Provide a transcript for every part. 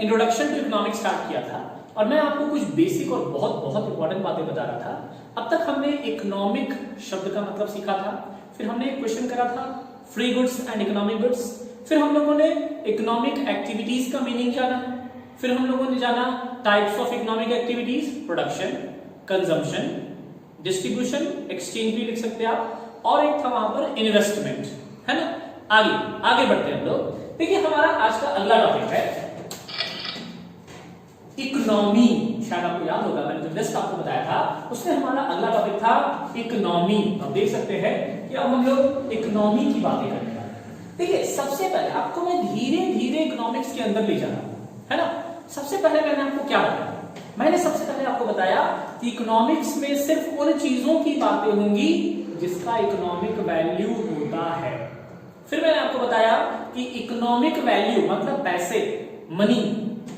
Introduction to economics start किया था और मैं आपको कुछ बेसिक और बहुत बहुत इंपॉर्टेंट बातें बता रहा था। अब तक हमने इकोनॉमिक शब्द का मतलब सीखा था, फिर हमने एक क्वेश्चन करा था free goods and economic goods, फिर हम लोगों ने इकोनॉमिक एक्टिविटीज का मीनिंग जाना, फिर हम लोगों ने जाना types of economic activities, production, consumption, distribution, exchange भी लिख सकते हैं आप, और एक था वहां पर इन्वेस्टमेंट, है ना। आगे बढ़ते हैं हम लोग। देखिए हमारा आज का अगला टॉपिक है इकोनॉमी। शायद आपको याद होगा मैंने जो लिस्ट आपको बताया था उसमें हमारा अगला टॉपिक था इकोनॉमी। अब देख सकते हैं कि अब हम लोग इकोनॉमी की बातें करने वाले हैं। देखिए सबसे पहले आपको मैं धीरे धीरे इकोनॉमिक्स के अंदर ले जा रहा हूं, है ना। सबसे पहले मैंने आपको क्या बताया, मैंने सबसे पहले आपको बताया कि इकोनॉमिक्स में सिर्फ उन चीजों की बातें होंगी जिसका इकोनॉमिक वैल्यू होता है। फिर मैंने आपको बताया कि इकोनॉमिक वैल्यू मतलब पैसे, मनी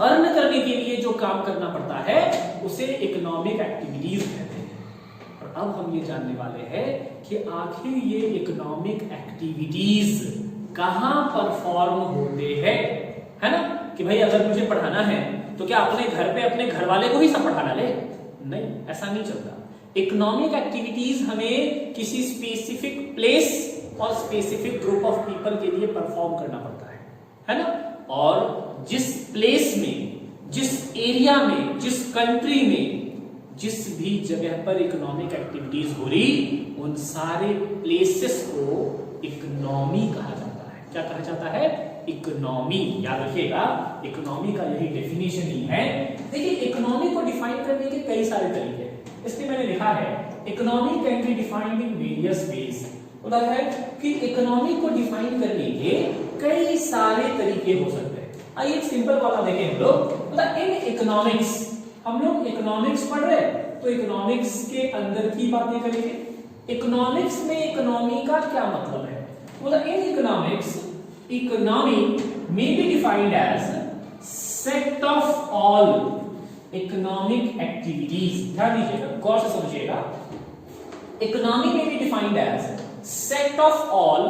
अर्न करने के लिए जो काम करना पड़ता है उसे इकोनॉमिक एक्टिविटीज कहते हैं। और अब हम ये जानने वाले हैं कि आखिर ये इकोनॉमिक एक्टिविटीज कहां परफॉर्म होते हैं, है ना। कि भाई अगर मुझे पढ़ाना है तो क्या अपने घर पे अपने घर वाले को ही सब पढ़ाना ले? नहीं, ऐसा नहीं चलता। इकोनॉमिक एक्टिविटीज हमें किसी स्पेसिफिक प्लेस और स्पेसिफिक ग्रुप ऑफ पीपल के लिए परफॉर्म करना पड़ता है ना। और जिस प्लेस में, जिस एरिया में, जिस कंट्री में, जिस भी जगह पर इकोनॉमिक एक्टिविटीज हो रही उन सारे प्लेसेस को इकोनॉमी कहा जाता है। क्या कहा जाता है? इकोनॉमी। याद रखिएगा इकोनॉमी का यही डेफिनेशन ही है। देखिए इकोनॉमी को डिफाइन करने के कई सारे तरीके हैं, इसलिए मैंने लिखा है economy can be defined in various ways. बोला है कि इकोनॉमी को डिफाइन करने के कई सारे तरीके हो सकते हैं। आइए एक सिंपल वाला देखें हम लोग। मतलब इन इकोनॉमिक्स, हम लोग इकोनॉमिक्स पढ़ रहे हैं तो इकोनॉमिक्स के अंदर की बातें करेंगे। इकोनॉमिक्स में इकोनॉमी का क्या मतलब है? मतलब in economics economy may be defined as set of all economic activities। ध्यान दीजिएगा, गौर से समझिएगा। Economy may be defined as set of all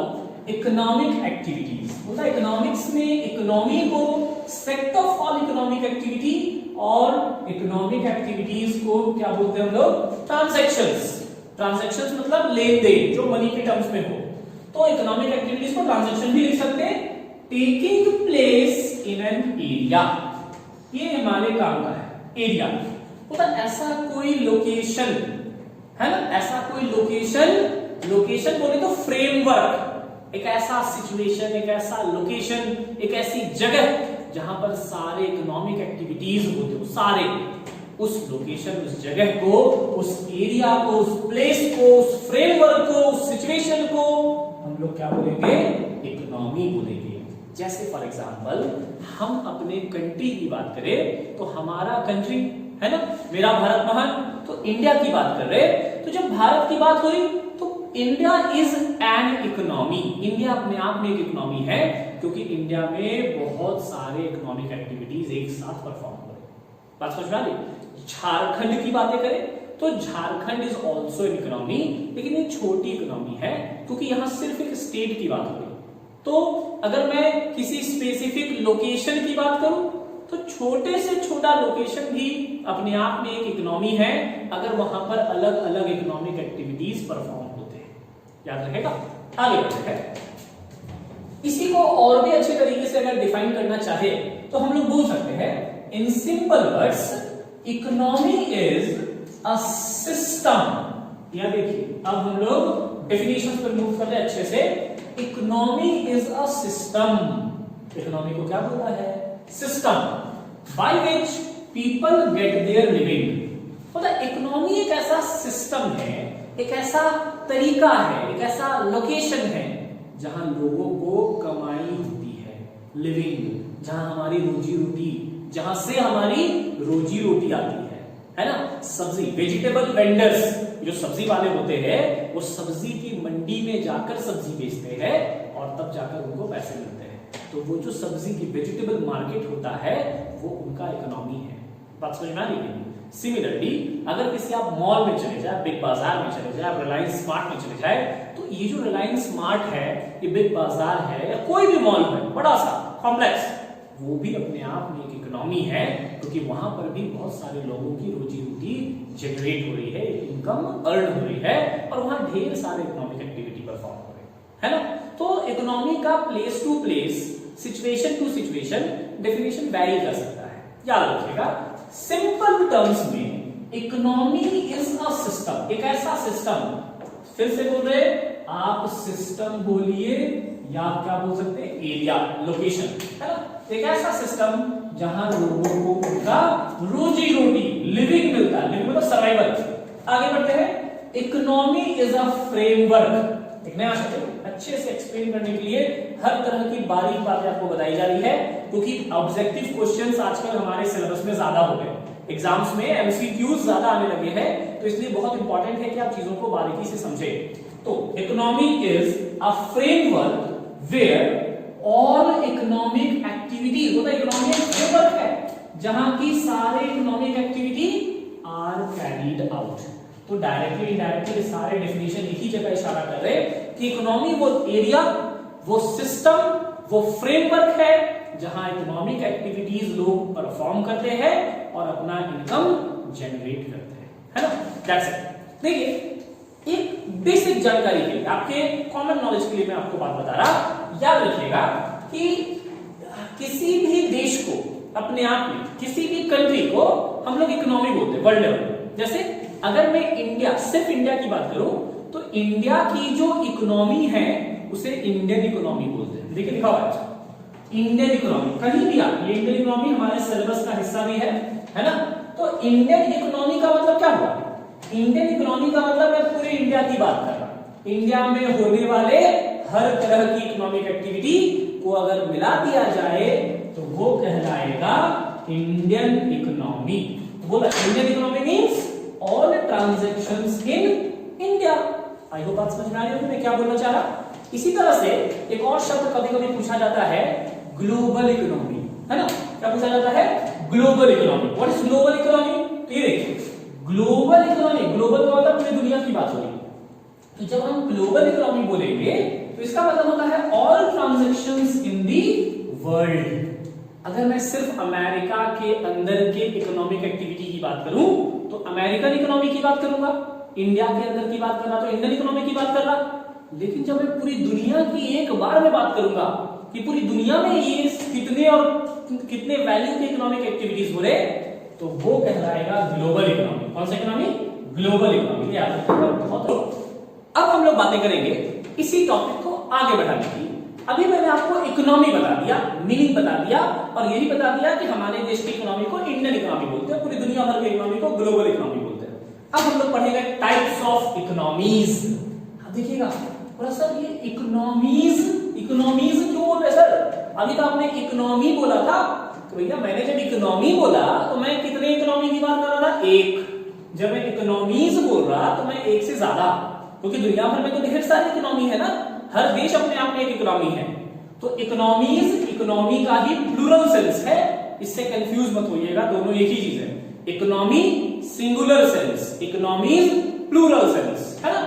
economic activities। मतलब इकोनॉमिक्स में इकोनॉमी को set of all economic activity और इकोनॉमिक एक्टिविटीज को क्या बोलते हैं हम लोग? ट्रांजैक्शंस। ट्रांजैक्शंस मतलब लेन देन जो मनी के टर्म्स में हो, तो इकोनॉमिक एक्टिविटीज को ट्रांजैक्शन भी लिख सकते हैं। Taking place in an area, ये हमारे काम का है एरिया। मतलब ऐसा कोई लोकेशन, है ना, ऐसा कोई लोकेशन बोले तो फ्रेमवर्क, एक ऐसा सिचुएशन, एक ऐसा लोकेशन, एक ऐसी जगह जहां पर सारे इकोनॉमिक एक्टिविटीज होते हो, सारे उस लोकेशन, उस जगह को, उस एरिया को, उस प्लेस को, उस फ्रेमवर्क को, उस सिचुएशन को हम लोग क्या बोलेंगे? इकोनॉमी बोलेंगे। जैसे फॉर एग्जांपल हम अपने कंट्री की बात करें तो हमारा कंट्री है ना, मेरा भारत महान, तो इंडिया की बात कर रहे, तो जब भारत की बात हो रही तो India is an economy. India अपने आप में एक इकोनॉमी है क्योंकि इंडिया में बहुत सारे इकोनॉमिक एक्टिविटीज एक साथ परफॉर्म हो रहे। बात समझ में आ रही? झारखंड की बातें करें तो Jharkhand is also an economy, लेकिन ये छोटी इकोनॉमी है क्योंकि यहां सिर्फ एक स्टेट की बात हो रही। तो अगर मैं किसी स्पेसिफिक लोकेशन की बात करूं तो छोटे से छोटा लोकेशन भी अपने आप में एक इकोनॉमी है अगर वहां पर अलग अलग इकोनॉमिक एक्टिविटीज परफॉर्म होते हैं। याद रहेगा। आगे बढ़ते हैं। इसी को और भी अच्छे तरीके से अगर डिफाइन करना चाहे तो हम लोग बोल सकते हैं in simple words economy is a system. या देखिए अब हम लोग डेफिनेशन पर मूव कर रहे हैं अच्छे से। Economy is a system. Economy को क्या बोलता है? System by which people get their living. मतलब इकोनॉमी एक ऐसा सिस्टम है, एक ऐसा तरीका है, एक ऐसा लोकेशन है जहां लोगों को कमाई होती है, लिविंग, जहां हमारी रोजी रोटी, जहां से हमारी रोजी रोटी आती है ना। सब्जी, वेजिटेबल वेंडर्स जो सब्जी वाले होते हैं वो सब्जी की मंडी में जाकर सब्जी बेचते हैं और तब जाकर उनको पैसे मिलते हैं। तो वो जो सब्जी की वेजिटेबल मार्केट होता है वो उनका इकोनॉमी है। बात समझ में आ रही है? सिमिलरली अगर किसी आप मॉल में चले जाए, बिग बाजार में चले जाए, रिलायंस स्मार्ट में चले जाए, तो ये जो रिलायंस स्मार्ट है, ये बिग बाजार है या कोई भी मॉल है बड़ा सा कॉम्प्लेक्स, वो भी अपने आप में एक इकोनॉमी है, क्योंकि वहां पर भी बहुत सारे लोगों की रोजी रोटी जनरेट हो रही है, इनकम अर्न हो रही है, और वहां ढेर सारे इकोनॉमिक एक्टिविटी परफॉर्म हो रहे हैं, है ना। तो इकोनॉमी का place to place, situation to situation definition vary कर सकता है। याद रखिएगा, सिंपल टर्म्स में इकोनॉमी इज अ सिस्टम, एक ऐसा सिस्टम, फिर से बोल रहे आप सिस्टम बोलिए या आप क्या बोल सकते हैं, एरिया, लोकेशन, है ना। एक ऐसा सिस्टम जहां लोगों को उनका रोजी रोटी, लिविंग मिलता है, लिविंग मतलब सर्वाइवल। आगे बढ़ते हैं, इकोनॉमी इज अ फ्रेमवर्क, एक नया शब्द अच्छे से एक्सप्लेन करने के लिए हर तरह की बारीक बातें आपको बताई जा रही है, क्योंकि ऑब्जेक्टिव क्वेश्चंस आजकल हमारे सिलेबस में ज्यादा हो गए, एग्जाम्स में एमसीक्यूज ज्यादा आने लगे हैं, तो इसलिए बहुत इंपॉर्टेंट है कि आप चीजों को बारीकी से समझें। तो economy is a framework where all economic activities, वो तो इकोनॉमिक फ्रेमवर्क है जहां की सारे economic activity are carried out. तो डायरेक्टली इनडायरेक्टली सारे डेफिनेशन एक ही जगह इशारा कर रहे हैं कि इकोनॉमी वो एरिया, वो सिस्टम, वो फ्रेमवर्क है जहां इकोनॉमिक एक्टिविटीज लोग परफॉर्म करते हैं और अपना इनकम जनरेट करते हैं, है ना। That's it. देखिए, एक बेसिक जानकारी के लिए, आपके कॉमन नॉलेज के लिए मैं आपको बात बता रहा, याद रखिएगा कि किसी भी देश को, अपने आप में किसी भी कंट्री को हम लोग इकोनॉमी बोलते हैं, वर्ल्ड लेवल। जैसे अगर मैं इंडिया, सिर्फ इंडिया की बात करूं तो इंडिया की जो इकोनॉमी है उसे इंडियन इकोनॉमी बोलते हैं। देखिए लिखा हुआ है इंडियन इकोनॉमी, कहीं भी आप, ये इंडियन इकोनॉमी हमारे सिलेबस का हिस्सा भी है ना। तो इंडियन इकोनॉमी का मतलब क्या हुआ, इंडियन इकोनॉमी का मतलब मैं पूरे इंडिया की बात कर रहा हूं। इंडिया में होने वाले हर तरह की इकोनॉमिक एक्टिविटी को अगर मिला दिया जाए तो वो कहलाएगा इंडियन इकोनॉमी। बोला Indian economy means all transactions in India. I hope बात समझ में आ रही होगी मैं क्या बोलना चाह रहा। इसी तरह से एक और शब्द कभी कभी पूछा जाता है, ग्लोबल इकोनॉमी, है ना। क्या पूछा जाता है, global economy. What is global economy, तो ये देखिए ग्लोबल इकोनॉमी, ग्लोबल का मतलब पूरी दुनिया की बात हो रही है। तो जब हम ग्लोबल इकोनॉमी बोलेंगे तो इसका मतलब होता है all transactions in the world. अगर मैं सिर्फ अमेरिका के अंदर के इकोनॉमिक एक्टिविटी की बात करूं तो अमेरिकन इकोनॉमी की बात करूंगा, इंडिया के अंदर की बात कर रहा तो इंडियन इकोनॉमी की बात कर रहा। लेकिन जब मैं पूरी दुनिया की एक बार में बात करूंगा कि पूरी दुनिया में ये कितने और कितने वैल्यू के इकोनॉमिक एक्टिविटीज हो रहे, तो वो कहलाएगा ग्लोबल इकोनॉमी। कौन सा इकोनॉमी, ग्लोबल इकोनॉमी। याद रखिएगा बहुत। अब हम लोग बातें करेंगे इसी टॉपिक को आगे बढ़ाने की। अभी मैंने आपको इकोनॉमी बता दिया, मीनिंग बता दिया, और यही बता दिया कि हमारे देश की इकोनॉमी को इंडियन इकोनॉमी बोलते हैं, पूरी दुनिया भर की इकोनॉमी को ग्लोबल इकोनॉमी बोलते हैं। अब हम लोग पढ़ेंगे टाइप्स ऑफ इकोनॉमीज। देखिएगा थोड़ा सर ये इकोनॉमीज क्यों बोल रहे सर, अभी तो आपने इकोनॉमी बोला था। तो भैया मैंने जब इकोनॉमी बोला तो मैं कितने इकोनॉमी की बात कर रहा था, एक। जब मैं इकोनॉमीज बोल रहा तो मैं एक से ज्यादा, क्योंकि दुनिया भर में तो ढेर सारी इकोनॉमी है ना, हर देश अपने आप में एक इकोनॉमी है। तो इकोनॉमीज इकोनॉमी का ही प्लूरल सेंस है, इससे कंफ्यूज मत होइएगा, दोनों एक ही चीज है। Economy singular sense, economies plural sense, है ना।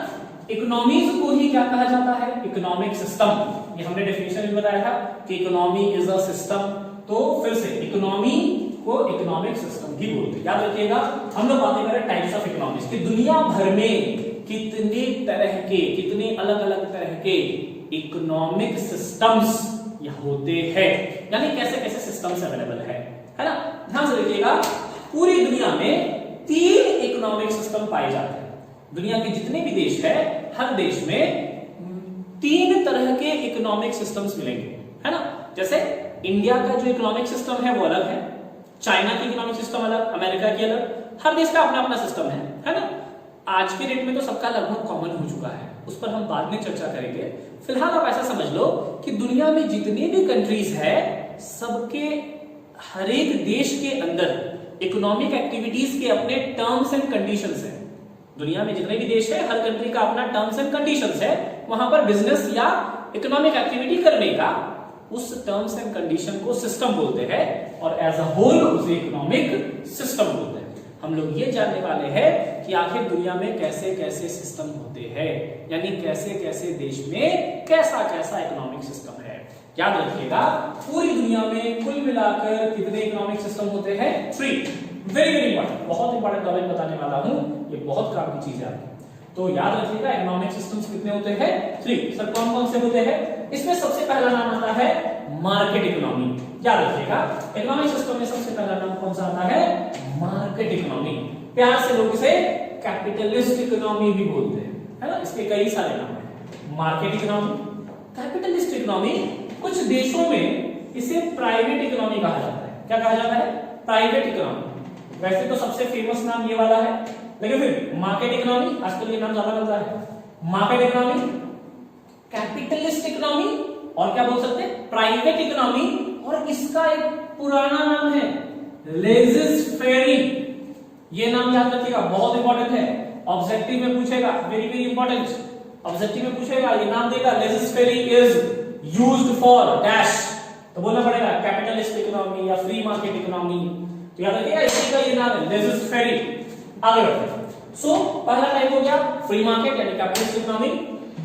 इकोनॉमीज को ही क्या कहा जाता है, इकोनॉमिक सिस्टम। ये हमने डेफिनेशन में बताया था कि इकोनॉमी इज अ सिस्टम। तो फिर से इकोनॉमी को इकोनॉमिक सिस्टम भी बोलते हैं। याद रखिएगा हम लोग बातें करें टाइप्स ऑफ इकोनॉमीज की, दुनिया भर में कितने तरह के, कितने अलग अलग तरह के इकोनॉमिक सिस्टम्स होते हैं, यानी कैसे कैसे सिस्टम्स अवेलेबल है ना। ध्यान से देखिएगा पूरी दुनिया में 3 इकोनॉमिक सिस्टम पाए जाते हैं। दुनिया के जितने भी देश है, हर देश में 3 तरह के इकोनॉमिक सिस्टम्स मिलेंगे, है ना। जैसे इंडिया का जो इकोनॉमिक सिस्टम है वो अलग है, चाइना की इकोनॉमिक सिस्टम अलग, अमेरिका की अलग, हर देश का अपना अपना सिस्टम है ना। आज के डेट में तो सबका लगभग कॉमन हो चुका है, उस पर हम बाद में चर्चा करेंगे। फिलहाल आप ऐसा समझ लो कि दुनिया में जितनी भी कंट्रीज है, सबके हर एक देश के अंदर इकोनॉमिक एक्टिविटीज के अपने टर्म्स एंड कंडीशंस हैं। दुनिया में जितने भी देश है, हर कंट्री का अपना टर्म्स एंड कंडीशंस है, वहां पर बिजनेस या इकोनॉमिक एक्टिविटी करने का उस टर्म्स एंड कंडीशन को सिस्टम बोलते हैं, और एज अ होल उसे इकोनॉमिक सिस्टम बोलते हैं। हम लोग ये जानने वाले हैं कि आखिर दुनिया में कैसे कैसे सिस्टम होते हैं, यानी कैसे कैसे देश में कैसा कैसा इकोनॉमिक सिस्टम है। याद रखिएगा पूरी दुनिया में कुल मिलाकर कितने इकोनॉमिक सिस्टम होते हैं? 3। वेरी वेरी इंपॉर्टेंट, बहुत इंपॉर्टेंट टॉपिक बताने वाला हूं, ये बहुत काम की चीज है आपकी। तो याद रखिएगा इकोनॉमिक सिस्टम्स कितने होते हैं? 3। सर कौन कौन से होते हैं? इसमें सबसे पहला नाम आता है मार्केट इकोनॉमी। याद रखिएगा इकोनॉमिक सिस्टम में सबसे पहला नाम कौन सा आता है? Market economy. प्यार से लोग इसे कैपिटलिस्ट इकोनॉमी भी बोलते हैं, है ना? इसके कई सारे नाम हैं। मार्केट इकोनॉमी, कैपिटलिस्ट इकोनॉमी, कुछ देशों में इसे प्राइवेट इकोनॉमी कहा जाता है। क्या कहा जाता है? Private economy. वैसे तो सबसे फेमस नाम ये वाला है, लेकिन फिर मार्केट इकोनॉमी आजकल ये नाम ज्यादा मिलता है। मार्केट इकोनॉमी, कैपिटलिस्ट इकोनॉमी और क्या बोल सकते हैं? Private economy. और इसका एक पुराना नाम है लेजिस फेरी। ये नाम याद रखिएगा, बहुत इंपॉर्टेंट है। ऑब्जेक्टिव में पूछेगा, वेरी वेरी इंपॉर्टेंट। ऑब्जेक्टिव में पूछेगा, ये नाम देगा लेजिस फेरी इज यूज्ड फॉर डैश, तो बोलना पड़ेगा कैपिटलिस्ट इकोनॉमी या फ्री मार्केट इकोनॉमी। तो याद रखिएगा इसी का ये नाम है लेजिस फेरी। आगे बढ़ते हैं। सो पहला टाइप हो गया फ्री मार्केट यानी कैपिटलिस्ट इकोनॉमी।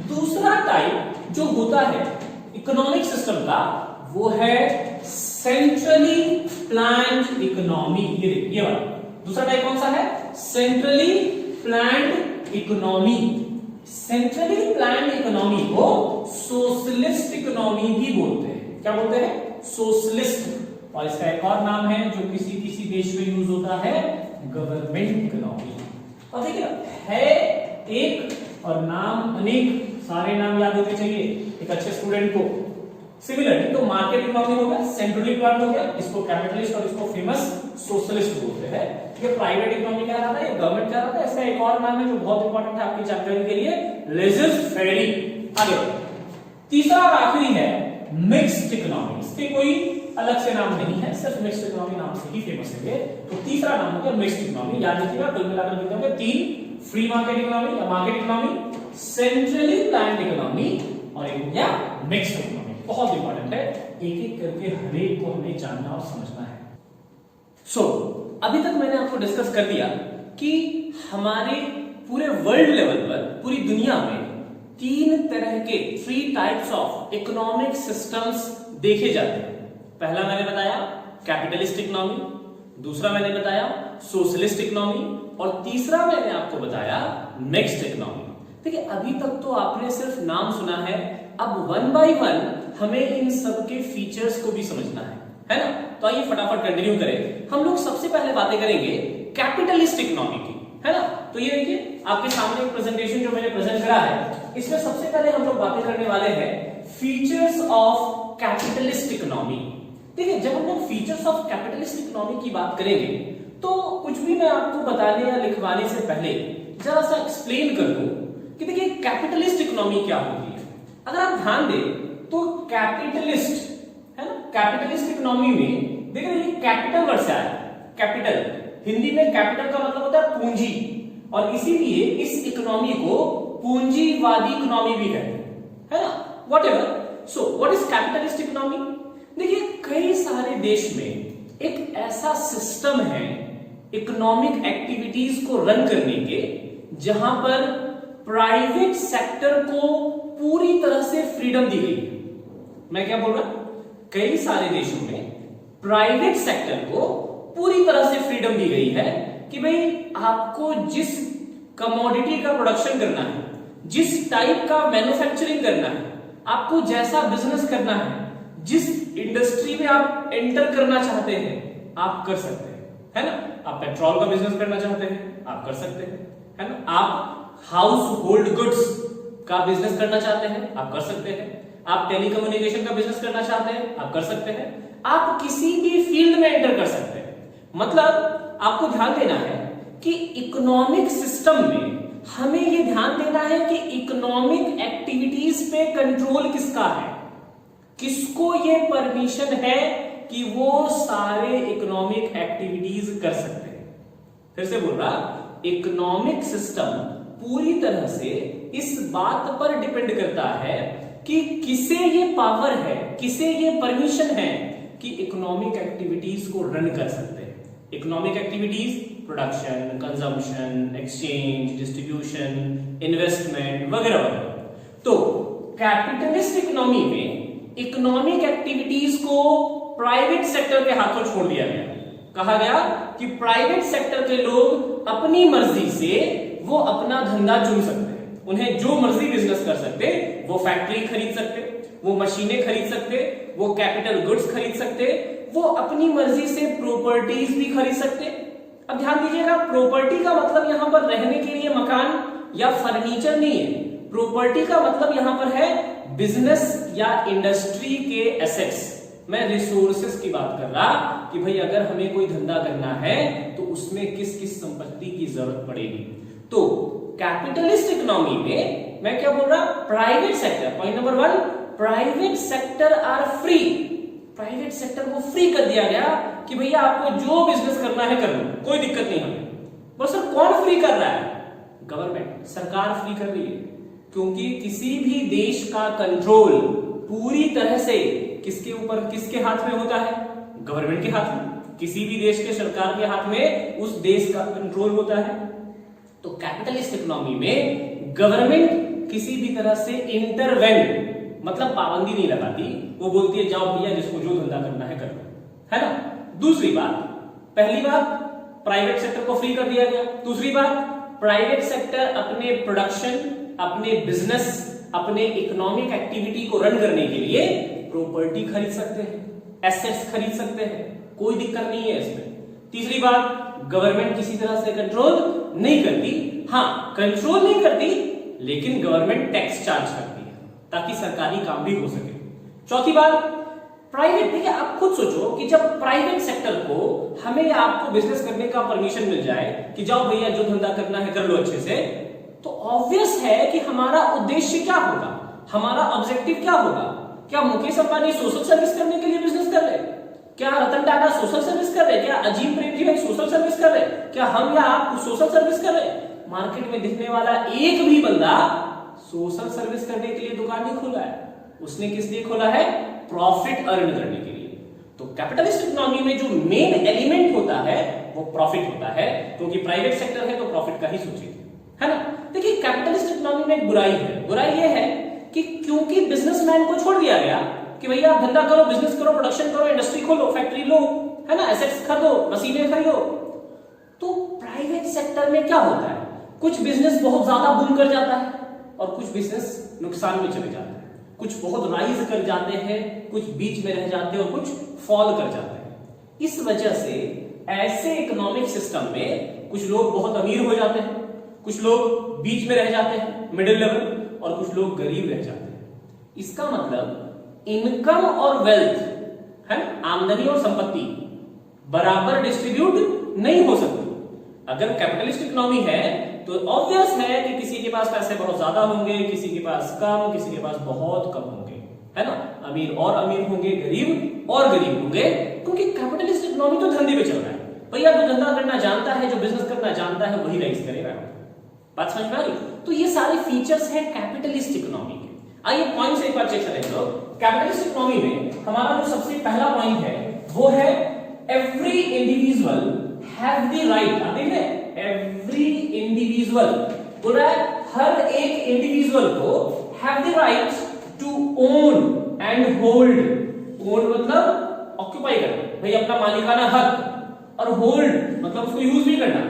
दूसरा टाइप जो होता है इकोनॉमिक सिस्टम का वो है सेंट्रली प्लान्ड इकोनॉमी। ये वाला दूसरा टाइप कौन सा है? Centrally planned economy. Centrally planned economy को सोशलिस्ट इकोनॉमी भी बोलते हैं। क्या बोलते हैं? सोशलिस्ट। और इसका एक और नाम है जो किसी किसी देश में यूज होता है, गवर्नमेंट इकोनॉमी। और देखिए है एक और नाम अनेक, सारे नाम याद होने चाहिए एक अच्छे स्टूडेंट को। सिमिलरली तो मार्केट इकोनॉमी हो गया, सेंट्रली प्लान्ड हो गया, इसको कैपिटलिस्ट और इसको फेमस सोशलिस्ट बोलते हैं। ये प्राइवेट इकोनॉमी कह रहा था, ये गवर्नमेंट कह रहा था। इसका एक और नाम है जो बहुत इंपॉर्टेंट है आपकी जानकारी के लिए, लेजिस फेरी। आगे तीसरा और आखिरी है मिक्स्ड इकोनॉमी। इसके कोई अलग से नाम नहीं है, सिर्फ मिक्स्ड इकोनॉमी नाम से ही फेमस है। तो तीसरा नाम हो गया मिक्स्ड इकोनॉमी। याद रखिएगा कुल मिलाकर कितने होंगे? 3। फ्री मार्केट इकोनॉमी या market economy, centrally planned economy और एक हो गया मिक्स्ड इकोनॉमी। बहुत इंपॉर्टेंट है, एक एक करके हर एक को हमें जानना और समझना है। सो अभी तक मैंने आपको डिस्कस कर दिया कि हमारे पूरे वर्ल्ड लेवल पर, पूरी दुनिया में 3 तरह के 3 टाइप्स ऑफ इकोनॉमिक सिस्टम्स देखे जाते हैं। पहला मैंने बताया कैपिटलिस्ट इकोनॉमी, दूसरा मैंने बताया सोशलिस्ट इकोनॉमी और तीसरा मैंने आपको बताया मिक्स्ड इकोनॉमी। देखिए अभी तक तो आपने सिर्फ नाम सुना है, अब 1 बाय 1 हमें इन सब के फीचर्स को भी समझना है ना? तो आइए फटाफट कंटिन्यू करें। हम लोग सबसे पहले बातें करेंगे कैपिटलिस्ट इकोनॉमी की, है ना? तो ये देखिए आपके सामने एक प्रेजेंटेशन जो मैंने प्रेजेंट करा है, इसमें सबसे पहले हम लोग बातें करने वाले हैं फीचर्स ऑफ कैपिटलिस्ट इकोनॉमी। देखिए जब हम लोग फीचर्स ऑफ कैपिटलिस्ट इकोनॉमी की बात करेंगे तो कुछ भी मैं आपको बताने या लिखवाने से पहले जरा सा एक्सप्लेन कर दूं कि देखिए कैपिटलिस्ट इकोनॉमी क्या होती है। अगर आप ध्यान दें तो कैपिटलिस्ट, है ना, कैपिटलिस्ट इकोनॉमी में देखिए ये कैपिटल वर्ड से आया। कैपिटल हिंदी में कैपिटल का मतलब होता है पूंजी, और इसीलिए इस इकोनॉमी को पूंजीवादी इकोनॉमी भी कहते हैं, है ना? Whatever. So what is capitalist economy? देखिए कई सारे देश में एक ऐसा सिस्टम है इकोनॉमिक एक्टिविटीज को रन करने के जहां पर प्राइवेट सेक्टर को पूरी तरह से फ्रीडम दी गई है। मैं क्या बोल रहा हूं? कई सारे देशों में प्राइवेट सेक्टर को पूरी तरह से फ्रीडम दी गई है कि भाई आपको जिस कमोडिटी का प्रोडक्शन करना है, जिस टाइप का मैन्युफैक्चरिंग करना है, आपको जैसा बिजनेस करना है, जिस इंडस्ट्री में आप एंटर करना चाहते हैं आप कर सकते हैं, है ना? आप पेट्रोल का बिजनेस करना चाहते हैं आप कर सकते हैं, है ना? आप हाउस होल्ड गुड्स का बिजनेस करना चाहते हैं आप कर सकते हैं, आप टेलीकम्युनिकेशन का बिजनेस करना चाहते हैं आप कर सकते हैं, आप किसी भी फील्ड में एंटर कर सकते हैं। मतलब आपको ध्यान देना है कि इकोनॉमिक सिस्टम में हमें यह ध्यान देना है कि इकोनॉमिक एक्टिविटीज पे कंट्रोल किसका है, किसको ये परमिशन है कि वो सारे इकोनॉमिक एक्टिविटीज कर सकते हैं। फिर से बोल रहा, इकोनॉमिक सिस्टम पूरी तरह से इस बात पर डिपेंड करता है कि किसे ये पावर है, किसे ये परमिशन है कि इकोनॉमिक एक्टिविटीज को रन कर सकते हैं। Economic activities production, consumption, exchange, distribution, investment वगैरह वगैरह। तो कैपिटलिस्ट इकोनॉमी में इकोनॉमिक एक्टिविटीज को प्राइवेट सेक्टर के हाथों छोड़ दिया गया। कहा गया कि प्राइवेट सेक्टर के लोग अपनी मर्जी से वो अपना धंधा चुन सकते हैं, उन्हें जो मर्जी बिजनेस कर सकते, वो फैक्ट्री खरीद सकते, वो मशीनें खरीद सकते, वो कैपिटल गुड्स खरीद सकते, वो अपनी मर्जी से प्रॉपर्टीज भी खरीद सकते। अब ध्यान दीजिएगा, प्रॉपर्टी का मतलब यहां पर रहने के लिए मकान या फर्नीचर नहीं है। प्रॉपर्टी का मतलब यहां पर है बिजनेस या इंडस्ट्री के एसेट्स। मैं रिसोर्सेस की बात कर रहा कि भाई अगर हमें कोई धंधा करना है तो उसमें किस किस संपत्ति की जरूरत पड़ेगी। तो कैपिटलिस्ट इकोनॉमी में मैं क्या बोल रहा, private sector, point number 1, private sector are free. Private sector को फ्री कर दिया गया कि भैया आपको जो बिजनेस करना है कर लो, कोई दिक्कत नहीं हमें। बस सर कौन फ्री कर रहा है? गवर्नमेंट, सरकार फ्री कर रही है, क्योंकि किसी भी देश का कंट्रोल पूरी तरह से किसके ऊपर, किसके हाथ में होता है? गवर्नमेंट के हाथ में। किसी भी देश के सरकार के हाथ में उस देश का कंट्रोल होता है। तो कैपिटलिस्ट इकोनॉमी में गवर्नमेंट किसी भी तरह से इंटरवेन, मतलब पाबंदी नहीं लगाती, वो बोलती है जाओ भैया जिसको जो धंधा करना है कर लो, है ना। दूसरी बात, पहली बात प्राइवेट सेक्टर को फ्री कर दिया गया। दूसरी बात, प्राइवेट सेक्टर अपने प्रोडक्शन, अपने बिजनेस, अपने इकोनॉमिक एक्टिविटी को रन करने के लिए प्रॉपर्टी खरीद सकते हैं, एसेट्स खरीद सकते हैं, कोई दिक्कत नहीं है इसमें। तीसरी बात, गवर्नमेंट किसी तरह से कंट्रोल नहीं करती। हाँ, कंट्रोल नहीं करती लेकिन गवर्नमेंट टैक्स चार्ज करती है ताकि सरकारी काम भी हो सके। चौथी बात, प्राइवेट, देखिए आप खुद सोचो कि जब प्राइवेट सेक्टर को हमें या आपको बिजनेस करने का परमिशन मिल जाए कि जाओ भैया जो धंधा करना है कर लो अच्छे से, तो ऑब्वियस है कि हमारा उद्देश्य क्या होगा, हमारा ऑब्जेक्टिव क्या होगा। क्या मुकेश अंबानी सोशल सर्विस करने के लिए बिजनेस कर रहे हैं? क्या रतन टाटा सोशल सर्विस कर रहे हैं? क्या अजीम प्रेमजी भाई सोशल सर्विस कर रहे हैं? क्या हम या आप सोशल सर्विस कर रहे हैं? मार्केट में दिखने वाला एक भी बंदा सोशल सर्विस करने के लिए दुकान नहीं खोला है, उसने किस लिए खोला है? प्रॉफिट अर्न करने के लिए। तो कैपिटलिस्ट इकोनॉमी में जो मेन एलिमेंट होता है वो प्रॉफिट होता है, क्योंकि प्राइवेट सेक्टर है तो प्रॉफिट का ही सोचिए, है ना। देखिए कैपिटलिस्ट इकोनॉमी में एक बुराई है, बुराई ये है कि क्योंकि बिजनेसमैन को छोड़ दिया गया कि भैया आप धंधा करो, बिजनेस करो, प्रोडक्शन करो, इंडस्ट्री खोलो, फैक्ट्री लो, है ना, एसेट्स खरीदो, मशीनें खरीदो। तो प्राइवेट सेक्टर में क्या होता है, कुछ बिजनेस बहुत ज्यादा बूम कर जाता है और कुछ बिजनेस नुकसान में चले जाते हैं, कुछ बहुत राइज कर जाते हैं, कुछ बीच में रह जाते हैं और कुछ फॉल कर जाते हैं। इस वजह से ऐसे इकोनॉमिक सिस्टम में कुछ लोग बहुत अमीर हो जाते हैं, कुछ लोग बीच में रह जाते हैं, मिडिल लेवल, और कुछ लोग गरीब रह जाते हैं। इसका मतलब इनकम और वेल्थ, है ना, आमदनी और संपत्ति बराबर डिस्ट्रीब्यूट नहीं हो सकती। अगर कैपिटलिस्ट इकोनॉमी है तो ऑब्वियस है कि किसी के पास पैसे बहुत ज्यादा होंगे, किसी के पास कम, किसी के पास बहुत कम होंगे, है ना, अमीर और अमीर होंगे, गरीब और गरीब होंगे, क्योंकि कैपिटलिस्ट इकोनॉमी तो धंधे पे चल रहा है। भैया जो धंधा करना जानता है, जो बिजनेस करना जानता है, वही राइज करेगा। बात समझ में आ रही? तो ये सारे फीचर्स हैं कैपिटलिस्ट इकोनॉमी के। आइए पॉइंट से एक बार चेक करें। तो कैपिटलिस्ट इकोनॉमी में हमारा जो सबसे पहला पॉइंट है वो है every individual have the right. आप देख रहे हैं, एवरी इंडिविजुअल बोल रहा है हर एक इंडिविजुअल को have the right to own and hold. Own मतलब ऑक्यूपाई करना, भाई अपना मालिकाना हक, और होल्ड मतलब उसको यूज भी करना,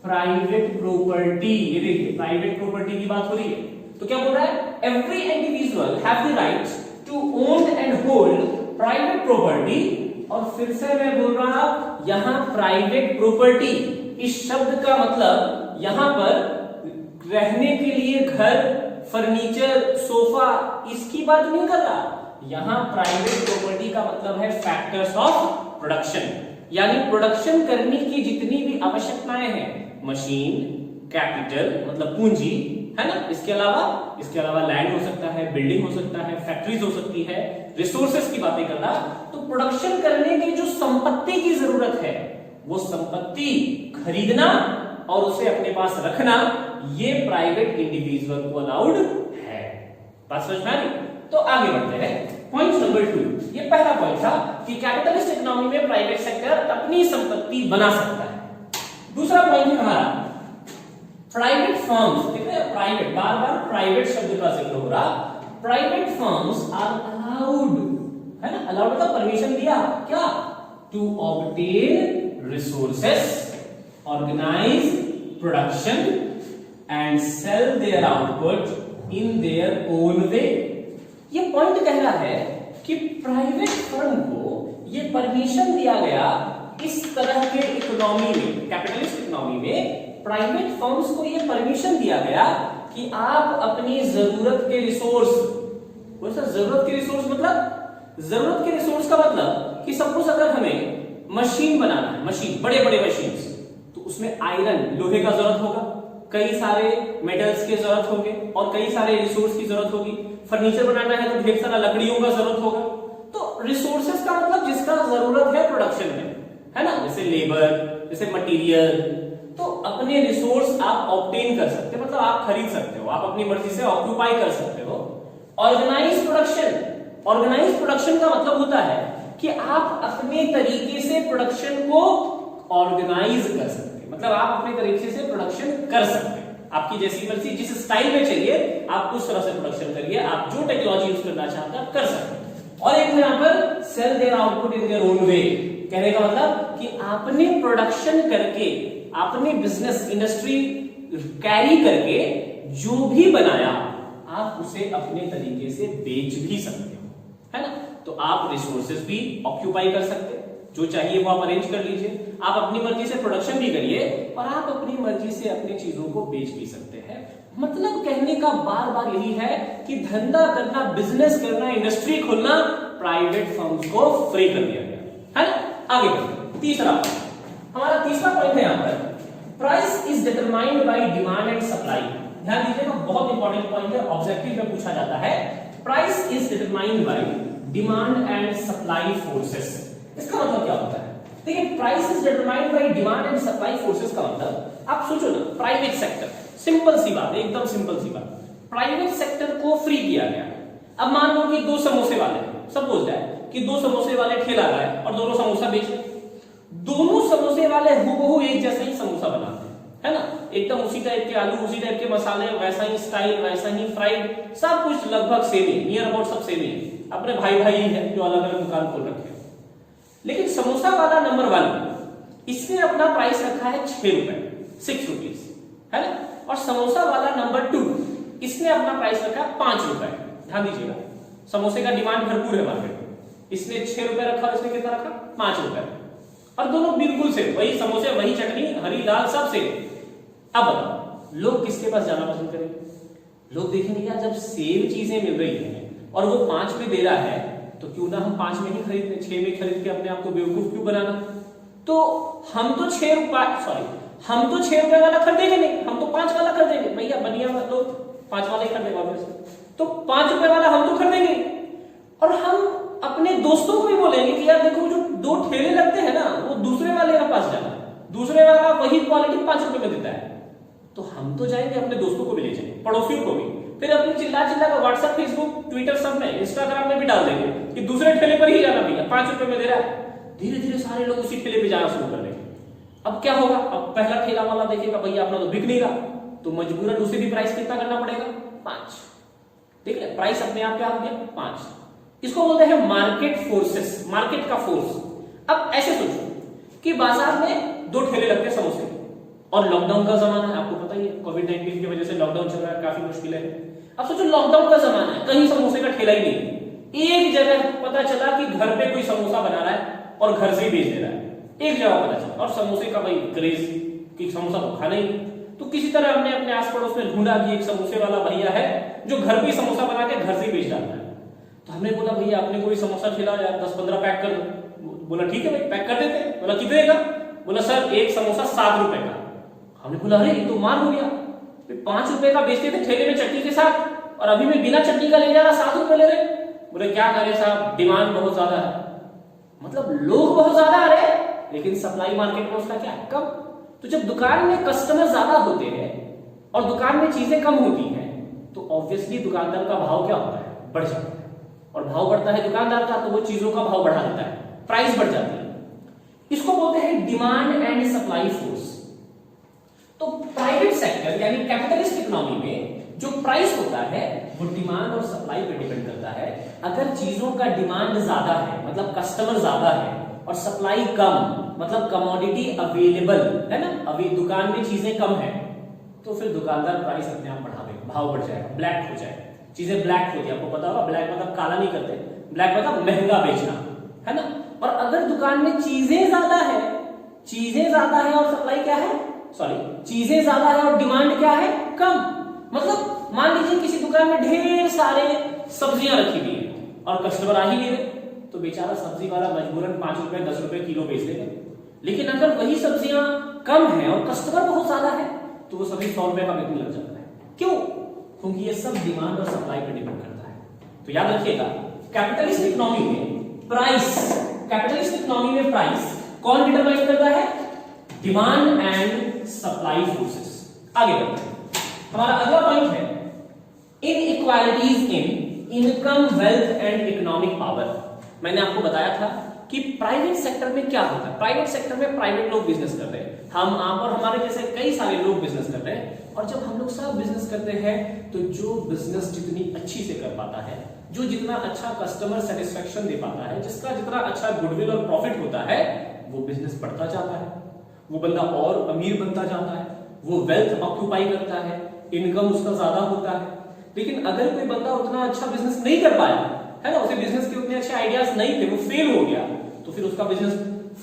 प्राइवेट प्रॉपर्टी। ये देखिए प्राइवेट प्रॉपर्टी की बात हो रही है। तो क्या बोल रहा है, every individual have the right to own and hold private property. और फिर से मैं बोल रहा यहां प्राइवेट प्रॉपर्टी इस शब्द का मतलब यहां पर रहने के लिए घर, फर्नीचर, सोफा, इसकी बात नहीं कर रहा। यहां प्राइवेट प्रॉपर्टी का मतलब है फैक्टर्स ऑफ प्रोडक्शन, यानी प्रोडक्शन करने की जितनी भी आवश्यकताएं हैं, मशीन, कैपिटल मतलब पूंजी, है ना, इसके अलावा लैंड हो सकता है, बिल्डिंग हो सकता है, फैक्ट्रीज हो सकती है, रिसोर्सेस की बातें करना। तो प्रोडक्शन करने की जो संपत्ति की जरूरत है वो संपत्ति खरीदना और उसे अपने पास रखना, ये प्राइवेट इंडिविजुअल को अलाउड है। बात समझ में आ रही? तो आगे बढ़ते हैं पॉइंट नंबर 2। ये पहला पॉइंट था कि कैपिटलिस्ट इकोनॉमी में प्राइवेट सेक्टर अपनी संपत्ति बना सकता है। दूसरा पॉइंट है हमारा प्राइवेट फर्म्स। ठीक है, प्राइवेट, बार बार प्राइवेट शब्द का जिक्र हो रहा। प्राइवेट फर्म्स आर अलाउड, है ना, अलाउड मतलब परमिशन दिया क्या, to obtain resources, organise production and sell their output in their own way. ये पॉइंट कह रहा है कि प्राइवेट फर्म को ये परमिशन दिया गया इस तरह के इकोनॉमी में, कैपिटलिस्ट इकोनॉमी में प्राइवेट फर्म्स को ये परमिशन दिया गया कि आप अपनी जरूरत के रिसोर्स, जरूरत के रिसोर्स मतलब, जरूरत के रिसोर्स का मतलब कि सपोज अगर हमें मशीन बनाना है, मशीन, बड़े बड़े मशीन, तो उसमें आयरन, लोहे का जरूरत होगा, कई सारे मेटल्स की जरूरत होंगे और कई सारे रिसोर्स की जरूरत होगी। फर्नीचर बनाना है तो ढेर सारा लकड़ियों का जरूरत होगा। तो रिसोर्सेस का मतलब जिसका जरूरत है प्रोडक्शन में, है ना, जैसे लेबर, जैसे मटेरियल। तो अपने रिसोर्स आप ऑब्टेन कर सकते हो, मतलब आप खरीद सकते हो, आप अपनी मर्जी से ऑक्यूपाई कर सकते हो। ऑर्गेनाइज प्रोडक्शन, ऑर्गेनाइज प्रोडक्शन का मतलब होता है कि आप अपने तरीके से प्रोडक्शन को ऑर्गेनाइज कर सकते हैं, मतलब आप अपने तरीके से प्रोडक्शन कर सकते हैं। आपकी जैसी मर्जी, जिस स्टाइल में चाहिए आप उस तरह से प्रोडक्शन करिए, आप जो टेक्नोलॉजी यूज करना चाहते हैं आप कर सकते हैं। और एक यहां पर sell their output in their own way, कहने का मतलब कि आपने प्रोडक्शन करके, आपने बिजनेस इंडस्ट्री कैरी करके जो भी बनाया आप उसे अपने तरीके से बेच भी सकते हो, है ना। तो आप रिसोर्सेज भी ऑक्यूपाई कर सकते, जो चाहिए वो आप अरेंज कर लीजिए, आप अपनी मर्जी से प्रोडक्शन भी करिए और आप अपनी मर्जी से अपनी चीजों को बेच भी सकते हैं। मतलब कहने का बार बार यही है कि धंधा करना, बिजनेस करना, इंडस्ट्री खोलना प्राइवेट फर्म्स को फ्री कर दिया गया, है ना। आगे बढ़ते, तीसरा, हमारा तीसरा पॉइंट है यहां पर, price is determined by demand and supply. ध्यान दीजिएगा, बहुत इंपॉर्टेंट पॉइंट है, ऑब्जेक्टिव में पूछा जाता है। Price is determined by demand and supply forces. इसका मतलब क्या होता है? देखिए, price is determined by demand and supply forces का मतलब, आप सोचो ना, प्राइवेट सेक्टर, सिंपल सी बात है, एकदम सिंपल सी बात, प्राइवेट सेक्टर को फ्री किया गया। अब मान लो कि दो समोसे वाले, सपोज दैट कि दो समोसे वाले ठेला लगाए और दोनों समोसा बेचे। दोनों समोसे वाले हूबहू एक जैसा ही समोसा बनाते हैं, है ना, एकदम उसी टाइप के आलू, उसी टाइप के मसाले, वैसा ही स्टाइल, वैसा ही फ्राइड, सब कुछ लगभग सेम ही, नियर अबाउट सब सेम ही, अपने भाई भाई ही है जो अलग अलग दुकान खोल रखे हैं। लेकिन समोसा वाला नंबर 1, इसने अपना प्राइस रखा है 6 रुपए, 6 रुपीज, है ना, और समोसा वाला नंबर 2, इसने अपना प्राइस रखा है 5 रुपए। ध्यान दीजिएगा, समोसे का डिमांड भरपूर है मार्केट में, इसने 6 रुपए रखा और इसने कितना रखा, 5 रुपए, और दोनों बिल्कुल से वही समोसे, वही चटनी, हरी लाल, सब से। अब बताओ लोग किसके पास जाना पसंद करेंगे? लोग देखेंगे यार, जब सेम चीजें मिल रही हैं और वो 5 में दे रहा है तो क्यों ना हम 5 में ही खरीद लें, 6 में खरीद के अपने आप को बेवकूफ क्यों बनाना। तो हम तो 6 रुपए वाला खरीदेंगे नहीं, हम तो 5 वाला खरीदेंगे। भैया बनिया लोग 5 वाला ही खरीदेगा, तो 5 रुपए वाला हम तो खरीदेंगे। और हम अपने दोस्तों को भी बोलेंगे कि यार देखो, जो 2 ठेले लगते हैं ना, वो दूसरे वाले के पास जाना, दूसरे वाला वही क्वालिटी 5 रुपए में देता है। तो हम तो जाएंगे, अपने दोस्तों को भी ले जाएंगे, पड़ोसियों को भी, फिर अपनी चिल्ला कर व्हाट्सएप, फेसबुक, ट्विटर सब में, इंस्टाग्राम में भी डाल देंगे कि दूसरे ठेले पर ही जाना भैया, 5 रुपए में दे रहा है। धीरे धीरे सारे लोग उसी ठेले पे जाना शुरू कर देंगे। अब क्या होगा, अब पहला ठेला वाला देखेगा भैया अपना तो बिक नहीं रहा, तो मजबूरन उसे भी प्राइस कितना करना पड़ेगा, 5। ठीक है, प्राइस अपने आप क्या हो गया, 5। इसको बोलते हैं मार्केट फोर्सेस, मार्केट का फोर्स। अब ऐसे सोचो कि बाजार में 2 ठेले लगते हैं समोसे, और लॉकडाउन का जमाना है, आपको पता ही है, कोविड-19 की वजह से लॉकडाउन चल रहा है, काफी मुश्किलें हैं। अब सोचो लॉकडाउन का जमाना है, कहीं समोसे का ठेला ही नहीं। एक जगह पता चला कि घर पे कोई समोसा बना रहा है और घर से ही बेच दे रहा है, एक जगह पता चला, और समोसे का भाई क्रेज कि समोसा तो खाना ही। तो किसी तरह हमने अपने आस पड़ोस में ढूंढा कि एक समोसे वाला भैया है जो घर पे समोसा बना के घर से ही बेच डालता है। तो हमने बोला भैया आपने कोई समोसा खिलाओ यार, 10-15 पैक कर दो। बोला ठीक है भाई, पैक कर देते हैं। बोला कितने का? बोला सर एक समोसा 7 रुपए का। हमने बोला अरे ये तो मार हो गया, 5 रुपए का बेचते थे ठेले में चटनी के साथ, और अभी मैं बिना चटनी का ले जा रहा, 7 रुपए ले रहे। बोले क्या करें साहब, डिमांड बहुत ज्यादा है, मतलब लोग बहुत ज्यादा आ रहे हैं लेकिन सप्लाई मार्केट में उसका क्या है, कम। तो जब दुकान में कस्टमर ज्यादा होते हैं और दुकान में चीजें कम होती हैं, तो ऑब्वियसली दुकानदार का भाव क्या होता है, बढ़ जाता है, और भाव बढ़ता है दुकानदार का तो वो चीजों का भाव बढ़ा देता है, प्राइस बढ़ जाती है। इसको बोलते हैं डिमांड एंड सप्लाई फोर्स। तो प्राइवेट सेक्टर यानी कैपिटलिस्ट इकोनॉमी में जो प्राइस होता है वो डिमांड और सप्लाई पे अगर चीजों का डिमांड ज्यादा है मतलब कस्टमर ज्यादा है और सप्लाई कम मतलब कमोडिटी अवेलेबल है ना, अभी दुकान में चीजें कम है, तो फिर दुकानदार प्राइस अपने आप बढ़ा देगा, भाव बढ़ जाएगा, ब्लैक हो जाएगा, चीजें ब्लैक होती है। आपको पता होगा ब्लैक मतलब काला नहीं करते, ब्लैक मतलब महंगा बेचना है ना। और अगर दुकान में चीजें ज्यादा है और सप्लाई क्या है, सॉरी चीजें ज्यादा है और डिमांड क्या है, कम, मतलब मान लीजिए किसी दुकान में ढेर सारे सब्जियां रखी हुई है और कस्टमर आ ही नहीं रहे, तो बेचारा सब्जी वाला मजबूरन 5 रुपए 10 रुपए किलो बेच देगा। लेकिन अगर वही सब्जियां कम है और कस्टमर बहुत ज्यादा है तो वो सभी 100 रुपए का बिकने लग जाता है। क्यों? क्योंकि ये सब डिमांड और सप्लाई पर डिपेंड करता है। तो याद रखिएगा कैपिटलिस्ट इकोनॉमी में प्राइस कौन डिटरमाइन करता है, डिमांड एंड सप्लाई फोर्सेस। आगे बढ़ते हैं, हमारा अगला पॉइंट है inequalities in income wealth and economic power. मैंने आपको बताया था कि प्राइवेट सेक्टर में क्या होता है, प्राइवेट सेक्टर में प्राइवेट लोग बिजनेस कर रहे हैं, हम आप और हमारे जैसे कई सारे लोग बिजनेस कर रहे हैं। और जब हम लोग सब बिजनेस करते हैं तो जो बिजनेस जितनी अच्छी से कर पाता है, जो जितना अच्छा कस्टमर सेटिस्फेक्शन दे पाता है, जिसका जितना अच्छा गुडविल और प्रॉफिट होता है, वो बिजनेस बढ़ता जाता है, वो बंदा और अमीर बनता जाता है, वो वेल्थ ऑक्यूपाई करता है, इनकम उसका ज्यादा होता है। लेकिन अगर कोई बंदा उतना अच्छा बिजनेस नहीं कर पाया है ना, उसे बिजनेस के उतने अच्छे आइडियाज नहीं थे, वो फेल हो गया, तो फिर उसका बिजनेस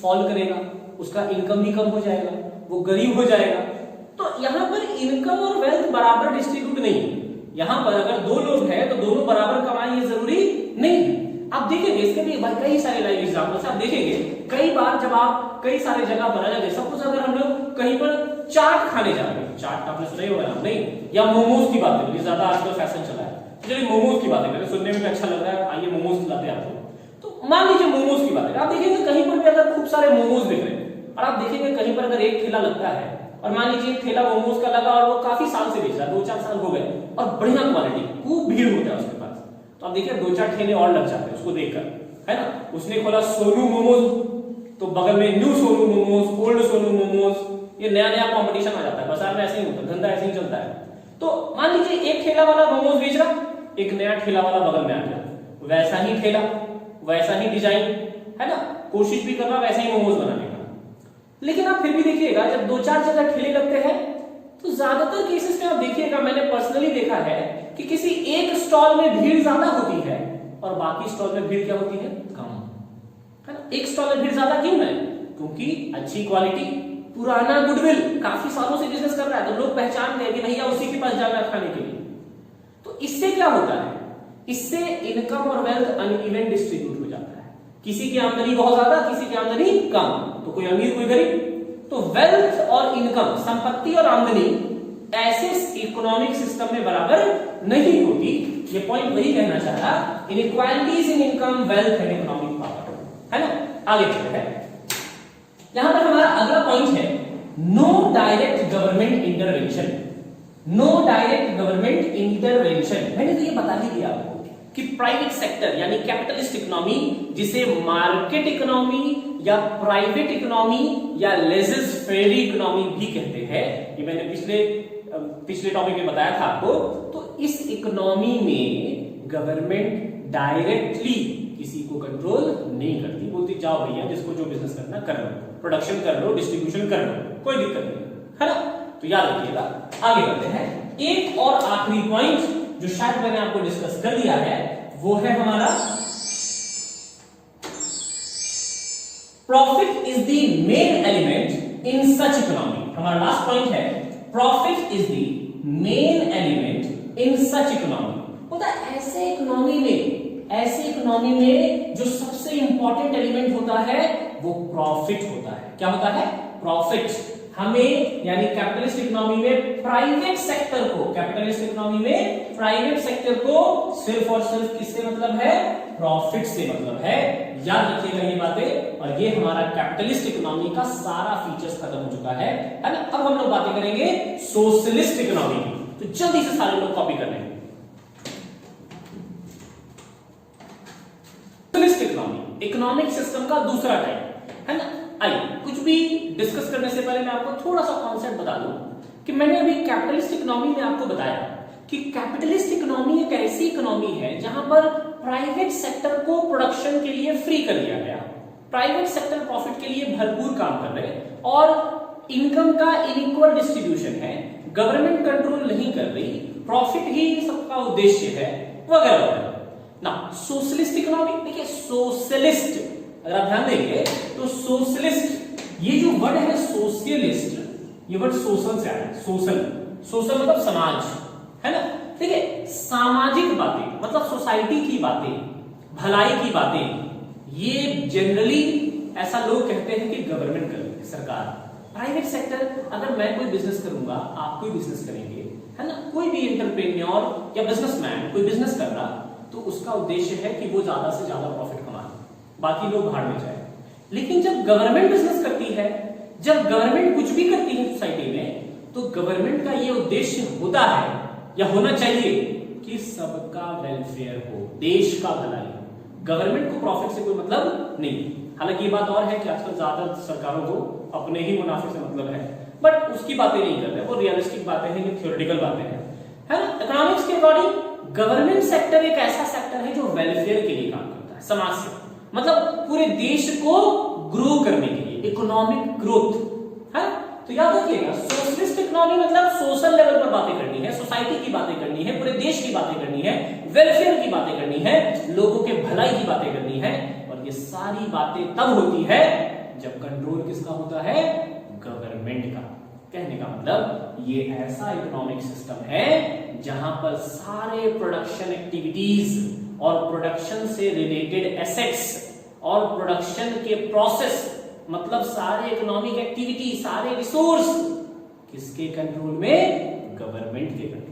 फॉल करेगा, उसका इनकम भी कम हो जाएगा, वो गरीब हो जाएगा। तो यहाँ पर इनकम और वेल्थ बराबर डिस्ट्रीब्यूट नहीं है। यहाँ पर अगर दो लोग हैं तो दोनों बराबर कमाएं ये जरूरी नहीं है। आप देखेंगे इसके भी कई सारे लाइव एग्जाम्पल्स आप देखेंगे, कई बार जब आप कई सारे जगह पर आ जाते, सपोज अगर हम लोग कहीं पर चाट खाने जा रहे हैं, चाट आपने सुना ही होगा ना, नहीं, या मोमोज की बात करें, ज्यादा आजकल फैशन चला है, चलिए मोमोज की बातें करें, सुनने में भी अच्छा लग रहा है, आइए मोमोज खिलाते हैं आपको। तो मान लीजिए मोमोज की बात है, आप देखेंगे कहीं पर भी अगर खूब सारे मोमोज दिख रहे हैं और आप देखेंगे कहीं पर अगर एक ठेला लगता है और मान लीजिए एक ठेला मोमोज का लगा और वो काफी साल से बेच रहा है, 2-4 साल हो गए और बढ़िया क्वालिटी, खूब भीड़ होता है उसके पास, तो आप देखिए 2-4 ठेले और लग जाते हैं उसको देखकर, है ना। उसने खोला सोनू मोमोज, तो बगल में न्यू सोनू मोमोज, ओल्ड सोनू मोमोज, ये नया नया कंपटीशन आ जाता है, बाजार में ऐसे ही होता है, धंधा ऐसे ही चलता है। तो मान लीजिए एक ठेला वाला मोमोज बेच रहा, एक नया ठेला वाला बगल में आ गया, वैसा ही ठेला, वैसा ही डिजाइन, है ना, कोशिश भी कर रहा वैसे ही मोमोज बनाने का। लेकिन आप फिर भी देखिएगा जब 2-4 जगह ठेले लगते हैं तो ज्यादातर केसेस में आप देखिएगा, मैंने पर्सनली देखा है कि किसी एक स्टॉल में भीड़ ज्यादा होती है और बाकी स्टॉल में भीड़ क्या होती है, कम, है ना। एक स्टॉल में भीड़ ज्यादा क्यों है, क्योंकि अच्छी क्वालिटी, पुराना गुडविल, काफी सालों से बिजनेस कर रहा है, तो लोग पहचानते हैं कि भैया उसी के पास जाना खाने के लिए। तो इससे क्या होता है, इससे इनकम और वेल्थ अनइवन डिस्ट्रीब्यूट हो जाता है, किसी की आमदनी बहुत ज्यादा, किसी की आमदनी कम, तो कोई अमीर कोई गरीब। तो वेल्थ और इनकम, संपत्ति और आमदनी ऐसे इकोनॉमिक सिस्टम में बराबर नहीं होती। ये पॉइंट वही कहना चाह रहा, inequalities in income wealth and economic power, है ना। आगे बढ़ते हैं, यहां पर हमारा अगला पॉइंट है no direct government intervention. No direct government intervention, मैंने तो ये बता ही दिया आपको कि प्राइवेट सेक्टर यानी कैपिटलिस्ट इकोनॉमी, जिसे मार्केट इकोनॉमी या प्राइवेट इकोनॉमी या लेजर फेयर इकोनॉमी भी कहते हैं, ये मैंने पिछले टॉपिक में बताया था आपको। तो इस इकोनॉमी में गवर्नमेंट डायरेक्टली किसी को कंट्रोल नहीं करती, बोलती जाओ भैया जिसको जो बिजनेस करना कर लो, प्रोडक्शन कर लो, डिस्ट्रीब्यूशन कर लो, कोई दिक्कत नहीं, है ना। तो याद रखिएगा। आगे बढ़ते हैं, एक और आखिरी पॉइंट जो शायद मैंने आपको डिस्कस कर दिया है, वो है हमारा profit is the main element in such economy. हमारा लास्ट पॉइंट है profit is the main element in such economy. होता है ऐसे इकोनॉमी में जो सबसे इंपॉर्टेंट एलिमेंट होता है वो प्रॉफिट होता है। क्या होता है? प्रॉफिट। हमें यानी कैपिटलिस्ट इकोनॉमी में प्राइवेट सेक्टर को, कैपिटलिस्ट इकोनॉमी में प्राइवेट सेक्टर को सिर्फ और सिर्फ किससे मतलब है? प्रॉफिट से मतलब है। याद रखिएगा ये बातें। और ये हमारा कैपिटलिस्ट इकोनॉमी का सारा फीचर्स खत्म हो चुका है ना। अब हम लोग बातें करेंगे सोशलिस्ट इकोनॉमी की, तो जल्दी से सारे लोग कॉपी कर लेंगे। सोशलिस्ट इकोनॉमी इकोनॉमिक सिस्टम का दूसरा टाइप है ना। आइए कुछ भी डिस्कस करने से पहले मैं आपको थोड़ा सा कॉन्सेप्ट बता दूं कि मैंने अभी कैपिटलिस्ट इकोनॉमी में आपको बताया कि कैपिटलिस्ट इकोनॉमी एक ऐसी इकोनॉमी है जहां पर प्राइवेट सेक्टर को प्रोडक्शन के लिए फ्री कर दिया गया, प्राइवेट सेक्टर प्रॉफिट के लिए भरपूर काम कर रहे और इनकम का इनइक्वल डिस्ट्रीब्यूशन है, गवर्नमेंट कंट्रोल नहीं कर रही, प्रॉफिट ही सबका उद्देश्य है वगैरह वगैरह ना। सोशलिस्ट इकोनॉमी, देखिए सोशलिस्ट अगर आप ध्यान देंगे तो सोशलिस्ट, ये जो वर्ड है सोशलिस्ट, ये वर्ड सोशल से आया, सोशल, सोशल मतलब समाज है ना। देखिए सामाजिक बातें मतलब सोसाइटी की बातें, भलाई की बातें, ये जनरली ऐसा लोग कहते हैं कि गवर्नमेंट कर रही है, सरकार। प्राइवेट सेक्टर, अगर मैं कोई बिजनेस करूंगा, आप कोई बिजनेस करेंगे, है ना, कोई भी एंटरप्रेन्योर या बिजनेसमैन कोई बिजनेस कर रहा, तो उसका उद्देश्य है कि वो ज्यादा से ज्यादा प्रॉफिट कमाए, बाकी लोग भाड़ में जाए। लेकिन जब गवर्नमेंट बिजनेस करती है, जब गवर्नमेंट कुछ भी करती है सोसाइटी में, तो गवर्नमेंट का ये उद्देश्य होता है या होना चाहिए कि सबका वेलफेयर हो, देश का भलाई हो। गवर्नमेंट को प्रॉफिट से कोई मतलब नहीं। हालांकि ये बात और है कि आजकल ज्यादा सरकारों को अपने ही मुनाफे से मतलब है, बट उसकी बातें नहीं कर रहे, वो रियलिस्टिक बातें हैं, ये थ्योरेटिकल बातें हैं, है ना। इकोनॉमिक्स के अकॉर्डिंग गवर्नमेंट सेक्टर एक ऐसा सेक्टर है जो वेलफेयर के लिए काम करता है, समाज से, मतलब पूरे देश को ग्रो करने के लिए, इकोनॉमिक ग्रोथ है। तो याद रखिएगा, सोशलिस्ट इकोनॉमी मतलब सोशल लेवल पर बातें करनी है, सोसाइटी की बातें करनी है, पूरे देश की बातें करनी है, वेलफेयर की बातें करनी है, लोगों के भलाई की बातें करनी है। और ये सारी बातें तब होती है जब कंट्रोल किसका होता है, गवर्नमेंट का। कहने का मतलब ये ऐसा इकोनॉमिक सिस्टम है जहां पर सारे प्रोडक्शन एक्टिविटीज और प्रोडक्शन से रिलेटेड एसेट्स और प्रोडक्शन के प्रोसेस, मतलब सारे इकोनॉमिक एक्टिविटी, सारे रिसोर्स किसके कंट्रोल में, गवर्नमेंट के कंट्रोल।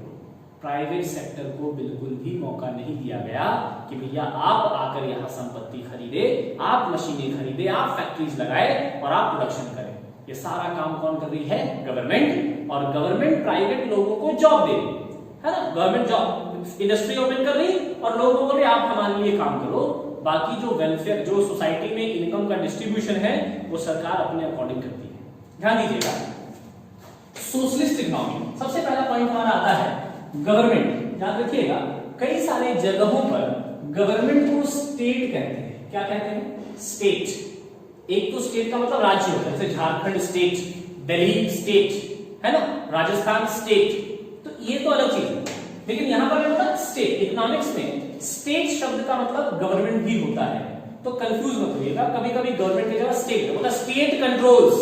प्राइवेट सेक्टर को बिल्कुल भी मौका नहीं दिया गया कि भैया आप आकर यहां संपत्ति खरीदे, आप मशीनें खरीदे, आप फैक्ट्रीज लगाए और आप प्रोडक्शन करें। ये सारा काम कौन कर रही है, गवर्नमेंट। और गवर्नमेंट प्राइवेट लोगों को जॉब दे रही है ना, गवर्नमेंट जॉब इंडस्ट्री ओपन कर रही और लोगों को बोले आप हमारे लिए काम करो, बाकी जो वेलफेयर, जो सोसाइटी में इनकम का डिस्ट्रीब्यूशन है वो सरकार अपने अकॉर्डिंग करती है। ध्यान दीजिएगा, सोशलिस्ट इकोनॉमी, सबसे पहला पॉइंट हमारा आता है गवर्नमेंट। याद रखिएगा, कई सारे जगहों पर गवर्नमेंट को स्टेट कहते हैं। क्या कहते हैं, स्टेट। एक तो स्टेट का मतलब राज्य होता है, जैसे झारखंड स्टेट, दिल्ली स्टेट, है ना, राजस्थान स्टेट, तो ये तो अलग चीज है। लेकिन यहां पर मतलब स्टेट, इकोनॉमिक्स में स्टेट शब्द का मतलब गवर्नमेंट भी होता है, तो कंफ्यूज मत होइएगा। कभी कभी गवर्नमेंट की जगह स्टेट मतलब स्टेट कंट्रोल्स,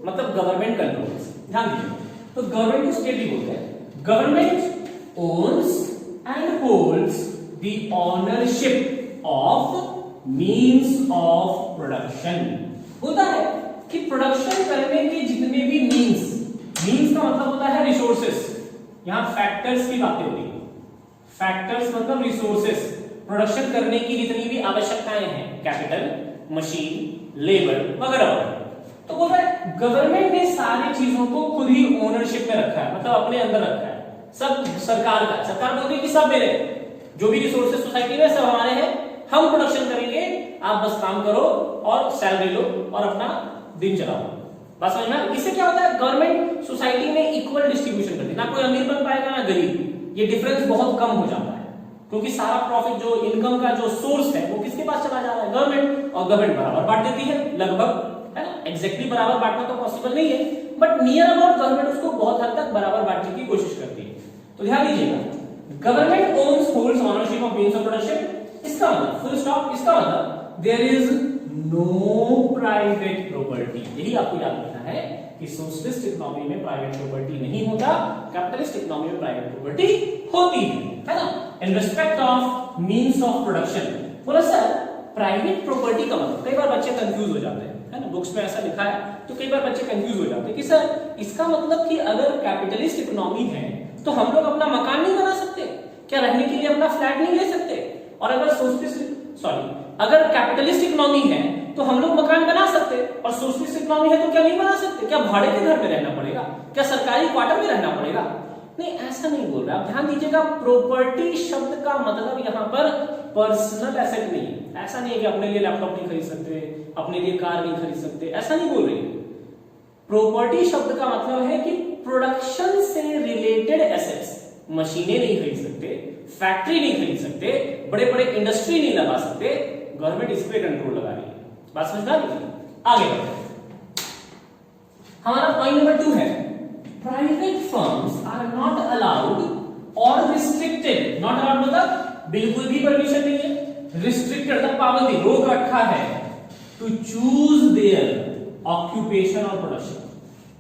मतलब गवर्नमेंट कंट्रोल्स। ध्यान दीजिए, तो गवर्नमेंट को स्टेट भी बोलते हैं। Government owns and holds the ownership of means of production। होता है कि प्रोडक्शन करने के जितने भी मीन्स का मतलब होता है रिसोर्सेस। यहां फैक्टर्स की बातें हो रही है, फैक्टर्स मतलब रिसोर्सेस, प्रोडक्शन करने की जितनी भी आवश्यकताएं हैं, कैपिटल, मशीन, लेबर वगैरह वगैरह। तो बोल रहा है गवर्नमेंट ने सारी चीजों को खुद ही ओनरशिप में रखा है, मतलब अपने अंदर रखा है, सब सरकार का। सरकार बोलती है कि सब मेरे, जो भी रिसोर्सेज सोसाइटी में सब हमारे हैं, हम प्रोडक्शन करेंगे, आप बस काम करो और सैलरी लो और अपना दिन चलाओ। बस समझना, इससे क्या होता है, गवर्नमेंट सोसाइटी में इक्वल डिस्ट्रीब्यूशन करती है, ना कोई अमीर बन पाएगा ना गरीब, ये डिफरेंस बहुत कम हो जाता है, क्योंकि सारा प्रॉफिट जो इनकम का जो सोर्स है वो किसके पास चला जा रहा है, गवर्नमेंट। और गवर्नमेंट बराबर बांट देती है लगभग, है ना, एग्जैक्टली बराबर बांटना तो पॉसिबल नहीं है, बट नियर अबाउट गवर्नमेंट उसको बहुत हद तक बराबर बांटने की कोशिश करती है। तो ध्यान दीजिएगा, government owns holds ownership of means of production. इसका मतलब फुल स्टॉप, इसका मतलब there is no private property. यही आपको याद रखना है कि सोशलिस्ट इकोनॉमी में प्राइवेट प्रॉपर्टी नहीं होता, कैपिटलिस्ट इकोनॉमी में प्राइवेट प्रॉपर्टी होती है ना, in respect of means of production. बोला सर प्राइवेट प्रॉपर्टी का मतलब, कई बार बच्चे कंफ्यूज हो जाते हैं, है ना, बुक्स में ऐसा लिखा है, तो कई बार बच्चे कंफ्यूज हो जाते हैं कि सर इसका मतलब कि अगर कैपिटलिस्ट इकोनॉमी है तो हम लोग अपना मकान नहीं बना सकते क्या, रहने के लिए अपना फ्लैट नहीं ले सकते? और अगर अगर कैपिटलिस्ट इकोनॉमी है तो हम लोग मकान बना सकते, और सोशलिस्ट इकोनॉमी है तो क्या नहीं बना सकते? क्या भाड़े के घर में रहना पड़ेगा? क्या सरकारी क्वार्टर में रहना पड़ेगा? नहीं, ऐसा नहीं बोल रहा। आप ध्यान दीजिएगा, प्रॉपर्टी शब्द का मतलब यहाँ पर पर्सनल एसेट नहीं है। ऐसा नहीं है कि अपने लिए लैपटॉप नहीं खरीद सकते, अपने लिए कार नहीं खरीद सकते, ऐसा नहीं बोल रही। प्रॉपर्टी शब्द का मतलब है कि प्रोडक्शन से रिलेटेड एसेट्स, मशीनें नहीं खरीद सकते, फैक्ट्री नहीं खरीद सकते, बड़े बड़े इंडस्ट्री नहीं लगा सकते, गवर्नमेंट इस पे कंट्रोल लगा रही है। बात समझ आ रही है? आगे बढ़ते हैं। हमारा पॉइंट नंबर 2 है private firms are not allowed और रिस्ट्रिक्टेड। नॉट अलाउड मतलब बिल्कुल भी परमिशन नहीं है, रिस्ट्रिक्टेड मतलब पाबंदी, रोक रखा है टू चूज देयर ऑक्यूपेशन और प्रोडक्शन।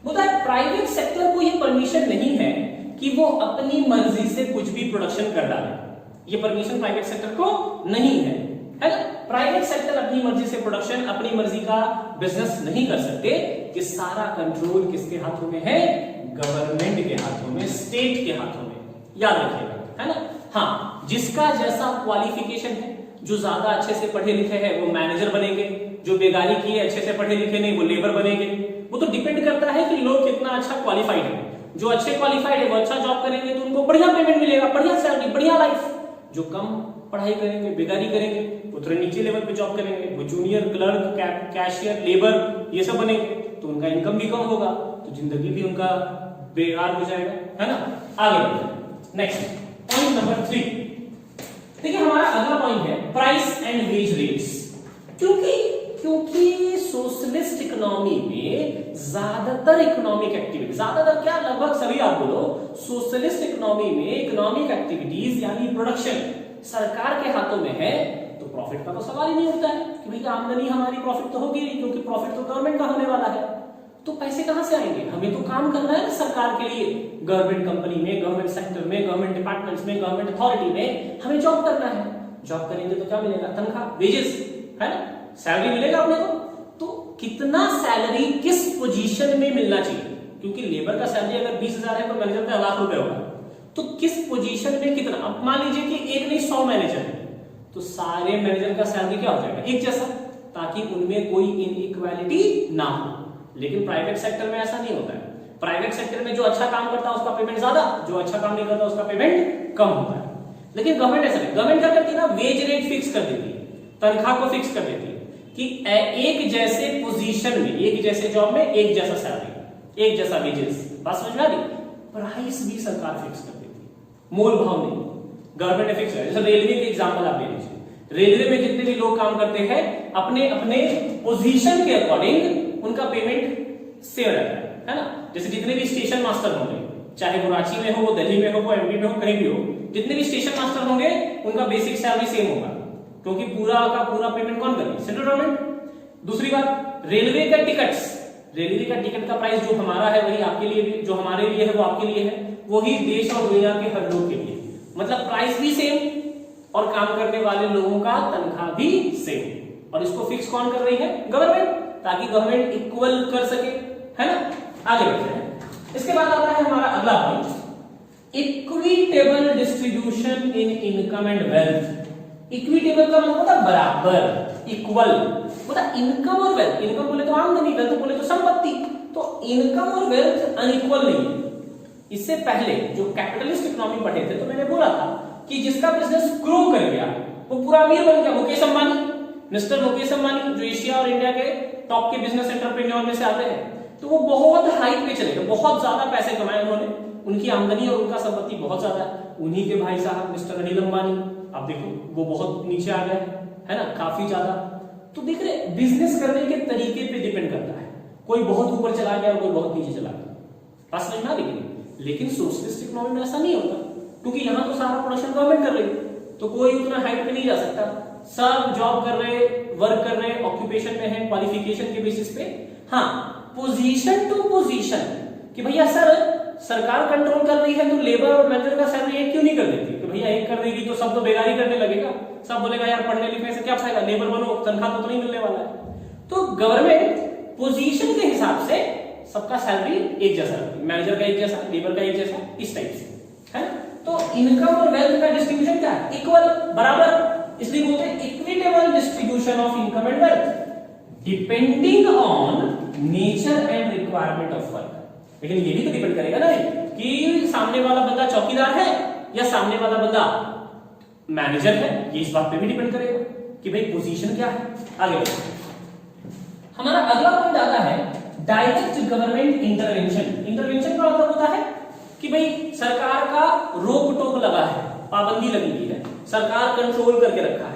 मतलब प्राइवेट सेक्टर को ये परमिशन नहीं है कि वो अपनी मर्जी से कुछ भी प्रोडक्शन कर डाले। ये परमिशन प्राइवेट सेक्टर को नहीं है ना। प्राइवेट सेक्टर अपनी मर्जी से प्रोडक्शन, अपनी मर्जी का बिजनेस नहीं कर सकते। कि सारा कंट्रोल किसके हाथों में है? गवर्नमेंट के हाथों में, स्टेट के हाथों में। याद रखिएगा, है ना। हाँ, जिसका जैसा क्वालिफिकेशन है, जो ज्यादा अच्छे से पढ़े लिखे हैं वो मैनेजर बनेंगे, जो बेगारी किए अच्छे से पढ़े लिखे नहीं वो लेबर बनेंगे। वो तो डिपेंड करता है कि लोग कितना अच्छा क्वालिफाइड है। जो अच्छे क्वालिफाइड है वो अच्छा जॉब करेंगे तो उनको बढ़िया पेमेंट मिलेगा, बढ़िया सैलरी, बढ़िया लाइफ। जो कम पढ़ाई करेंगे, बेगारी करेंगे, वो थोड़े नीचे लेवल पे जॉब करेंगे, वो जूनियर क्लर्क, कैशियर, लेबर ये सब बनेंगे तो उनका इनकम भी कम होगा, तो जिंदगी भी उनका बेकार हो जाएगा, है ना। आगे बढ़ते नेक्स्ट पॉइंट नंबर 3। देखिए हमारा अगला पॉइंट है प्राइस एंड वेज रेट्स। क्योंकि सोशलिस्ट इकोनॉमी में ज्यादातर इकोनॉमिक एक्टिविटी, ज्यादातर क्या लगभग सभी आप बोलो, सोशलिस्ट इकोनॉमी में इकोनॉमिक एक्टिविटीज यानी प्रोडक्शन सरकार के हाथों में है, तो प्रॉफिट का तो सवाल ही नहीं उठता है कि भैया आमदनी हमारी प्रॉफिट तो होगी नहीं, क्योंकि प्रॉफिट तो गवर्नमेंट का होने वाला है। तो पैसे कहां से आएंगे? हमें तो काम करना है ना सरकार के लिए, गवर्नमेंट कंपनी में, गवर्नमेंट सेक्टर में, गवर्नमेंट डिपार्टमेंट्स में, गवर्नमेंट अथॉरिटी में हमें जॉब करना है। जॉब करेंगे तो क्या मिलेगा? तनख्वाह, वेजेस, है ना, सैलरी मिलेगा अपने को। तो कितना सैलरी किस पोजीशन में मिलना चाहिए? क्योंकि लेबर का सैलरी अगर 20,000 है तो मैनेजर का लाख रुपए होगा, तो किस पोजीशन में कितना? अब मान लीजिए कि एक नहीं 100 मैनेजर है, तो सारे मैनेजर का सैलरी क्या हो जाएगा? एक जैसा, ताकि उनमें कोई इनइक्वालिटी ना हो। लेकिन प्राइवेट सेक्टर में ऐसा नहीं होता है। प्राइवेट सेक्टर में जो अच्छा काम करता है उसका पेमेंट ज्यादा, जो अच्छा काम नहीं करता उसका पेमेंट कम होता है। लेकिन गवर्नमेंट ऐसा नहीं, गवर्नमेंट क्या करती है ना, वेज रेट फिक्स कर देती है, तनख्वाह को फिक्स कर देती है कि एक जैसे पोजीशन में, एक जैसे जॉब में एक जैसा सैलरी, एक जैसा वेजेस। बात समझ में आ रही? प्राइस भी सरकार फिक्स कर देती है, मोल भाव नहीं, गवर्नमेंट ने फिक्स किया। जैसे रेलवे के एग्जांपल आप ले लीजिए, रेलवे में जितने भी लोग काम करते हैं अपने अपने पोजीशन के अकॉर्डिंग उनका पेमेंट सेम रहता है ना। जैसे जितने भी स्टेशन मास्टर होंगे, चाहे वो रांची में हो, वो दिल्ली में हो, वो एमपी में हो, कहीं भी हो, जितने भी स्टेशन मास्टर होंगे उनका बेसिक सैलरी सेम होगा, क्योंकि पूरा का पूरा पेमेंट कौन करेगा? Central government. दूसरी बात, रेलवे का टिकट्स, रेलवे का टिकट का प्राइस जो हमारा है वही आपके लिए भी, जो हमारे लिए है वो आपके लिए है, वही देश और दुनिया के हर लोग के लिए। मतलब प्राइस भी सेम और काम करने वाले लोगों का तनख्वाह भी सेम। और इसको फिक्स कौन कर रही है? गवर्नमेंट, ताकि गवर्नमेंट इक्वल कर सके, है ना। आगे बढ़ते हैं। इसके बाद आता है हमारा अगला point, equitable distribution in income and wealth. Equitable का मतलब होता है बराबर, इक्वल, मतलब इनकम और वेल्थ। इनकम बोले तो आमदनी, वेल्थ बोले तो संपत्ति। तो इनकम और वेल्थ अनइक्वल नहीं है। इससे पहले जो कैपिटलिस्ट इकोनॉमी पढ़े थे तो मैंने बोला था कि जिसका बिजनेस ग्रो कर गया वो पूरा अमीर बन गया। मुकेश अंबानी, मिस्टर मुकेश अंबानी जो एशिया और इंडिया के टॉप के बिजनेस एंटरप्रेन्योर में से आते हैं, तो वो बहुत हाइट पे चले गए, बहुत ज्यादा पैसे कमाए उन्होंने, उनकी आमदनी और उनका संपत्ति बहुत ज्यादा है। उन्हीं के भाई साहब मिस्टर अनिल अंबानी, अब देखो वो बहुत नीचे आ गए, है ना, काफी ज्यादा। तो देख रहे बिजनेस करने के तरीके पे डिपेंड करता है, कोई बहुत ऊपर चला गया और कोई बहुत नीचे चला गया। बात समझ में आ रही है? लेकिन सोशलिस्ट इकोनॉमी में ऐसा नहीं होता, क्योंकि यहां तो सारा प्रोडक्शन गवर्नमेंट कर रही है, तो कोई उतना हाइट पे नहीं जा सकता। सब जॉब कर रहे, वर्क कर रहे, ऑक्यूपेशन में है, क्वालिफिकेशन के बेसिस पे। हाँ, पोजीशन टू पोजीशन कि भैया सर सरकार कंट्रोल कर रही है तो लेबर और मैनेजर का सैलरी एक क्यों नहीं कर देती? कि भैया एक कर देगी तो सब तो बेगारी करने लगेगा, सब बोलेगा यार पढ़ने लिखने से क्या फायदा, लेबर बनो, तनख्वाह तो नहीं मिलने वाला है। तो गवर्नमेंट पोजीशन के हिसाब से सबका सैलरी एक जैसा रखती है, मैनेजर का एक जैसा, लेबर का एक जैसा, इस टाइप से, है। तो इनकम और वेल्थ का डिस्ट्रीब्यूशन क्या है? इक्वल, बराबर। इसलिए बोलते हैं equitable distribution of income and wealth depending on nature and requirement of work. लेकिन ये भी तो डिपेंड करेगा ना कि सामने वाला बंदा चौकीदार है या सामने वाला बंदा मैनेजर है, ये इस बात पे भी डिपेंड करेगा कि भाई पोजीशन क्या है। आगे हमारा अगला पॉइंट आता है डायरेक्ट गवर्नमेंट इंटरवेंशन। इंटरवेंशन का मतलब होता है कि भाई सरकार का रोक टोक लगा है, पाबंदी लगी हुई है, सरकार कंट्रोल करके रखा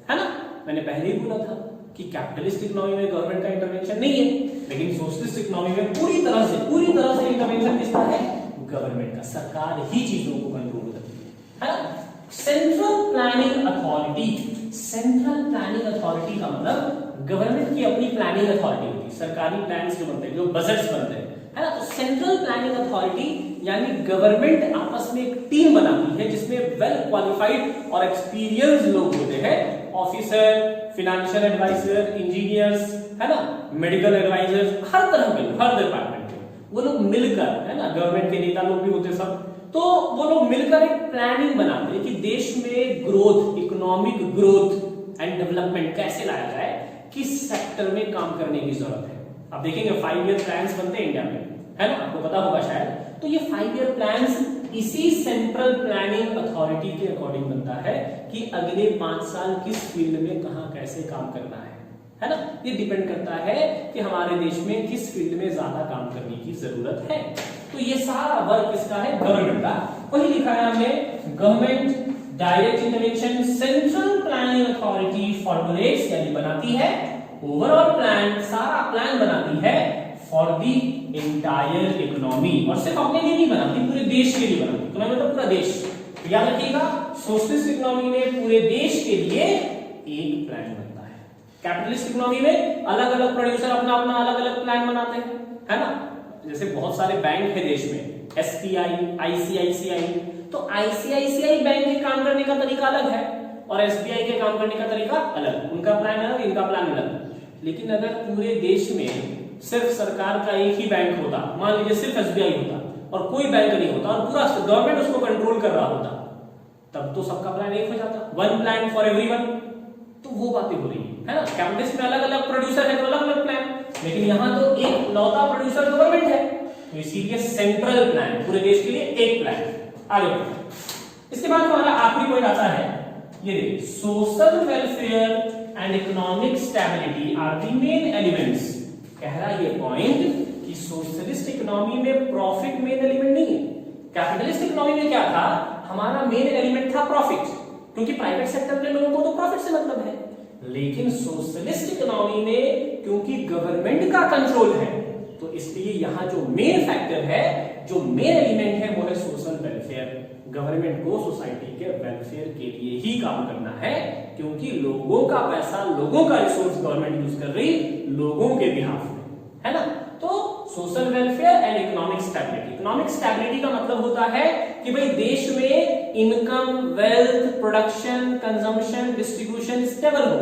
है ना। मैंने पहले ही बोला था कि कैपिटलिस्ट इकोनॉमी में गवर्नमेंट का इंटरवेंशन नहीं है, लेकिन सोशलिस्ट इकोनॉमी में पूरी तरह से इंटरवेंशन किसका है? गवर्नमेंट का। सरकार ही चीजों को कंट्रोल करती है ना। सेंट्रल प्लानिंग अथॉरिटी का मतलब गवर्नमेंट की अपनी प्लानिंग अथॉरिटी होती है, सरकारी प्लान्स जो बनते हैं, जो बजट्स बनते हैं, है ना। तो सेंट्रल प्लानिंग अथॉरिटी यानी गवर्नमेंट आपस में एक टीम बनाती है जिसमें वेल क्वालिफाइड और एक्सपीरियंस लोग होते हैं, ऑफिसर, फाइनेंशियल एडवाइजर, इंजीनियर्स, है ना, मेडिकल एडवाइजर्स, हर तरह के, हर डिपार्टमेंट के वो लोग मिलकर, है ना, गवर्नमेंट के नेता लोग भी होते सब, तो वो लोग मिलकर एक प्लानिंग बनाते हैं कि देश में growth, economic growth and development कैसे लाया जाए, किस सेक्टर में काम करने की जरूरत है। आप देखेंगे 5 ईयर प्लान्स बनते हैं इंडिया में, है ना, आपको पता होगा शायद। तो ये 5 ईयर प्लान्स इसी सेंट्रल प्लानिंग अथॉरिटी के अकॉर्डिंग बनता है कि अगले 5 साल किस फील्ड में कहां कैसे काम करना है ना। ये डिपेंड करता है कि हमारे देश में किस फील्ड में ज्यादा काम करने की जरूरत है। तो ये सारा वर्क किसका है? गवर्नमेंट का। वही लिखा है हमने, government direct intervention, central planning authority formulates यानी बनाती है ओवरऑल प्लान, सारा प्लान बनाती है फॉर द एंटायर इकोनॉमी, और सिर्फ अपने लिए नहीं बनाती, पूरे देश के लिए बनाती। इकोनॉमी मतलब पूरा देश। तो याद रखिएगा, सोशलिस्ट इकोनॉमी में पूरे देश के लिए एक प्लान बनता है। कैपिटलिस्ट इकोनॉमी में अलग अलग प्रोड्यूसर अपना अपना अलग अलग प्लान बनाते हैं, है ना। जैसे बहुत सारे बैंक है देश में, एसबीआई, आईसीआईसीआई, तो आईसीआईसीआई बैंक के काम करने का तरीका अलग है और एसबीआई के काम करने का तरीका अलग, उनका प्लान अलग, इनका प्लान अलग। लेकिन अगर पूरे देश में सिर्फ सरकार का एक ही बैंक होता, मान लीजिए सिर्फ एसबीआई होता और कोई बैंक नहीं होता और पूरा गवर्नमेंट उसको कंट्रोल कर रहा होता, तब तो सबका प्लान एक हो जाता, वन प्लान फॉर एवरीवन। तो वो बातें हो रही है ना। कैपिटलिस्ट में अलग अलग प्रोड्यूसर है तो अलग अलग प्लान, लेकिन यहां तो एक लौता प्रोड्यूसर गवर्नमेंट है, तो इसीलिए सेंट्रल प्लान, पूरे देश के लिए एक प्लान। आगे बढ़ते, इसके बाद हमारा आखिरी पॉइंट आता है, ये social welfare and economic stability are the main elements. कह रहा है ये पॉइंट कि सोशलिस्ट इकोनॉमी में प्रॉफिट मेन एलिमेंट नहीं है। कैपिटलिस्ट इकोनॉमी में क्या था? हमारा मेन एलिमेंट था प्रॉफिट, क्योंकि प्राइवेट सेक्टर के लोगों को तो प्रॉफिट से मतलब है। लेकिन सोशलिस्ट इकोनॉमी में क्योंकि गवर्नमेंट का कंट्रोल है, तो इसलिए यहां जो मेन फैक्टर है, जो मेन एलिमेंट है, वो है सोशल वेलफेयर। गवर्नमेंट को सोसाइटी के वेलफेयर के लिए ही काम करना है, क्योंकि लोगों का पैसा, लोगों का रिसोर्स गवर्नमेंट यूज कर रही लोगों के बिहाफ में, है ना। तो social welfare and economic stability. Economic stability का मतलब होता है कि भाई देश में income, wealth, production, consumption, distribution stable हो,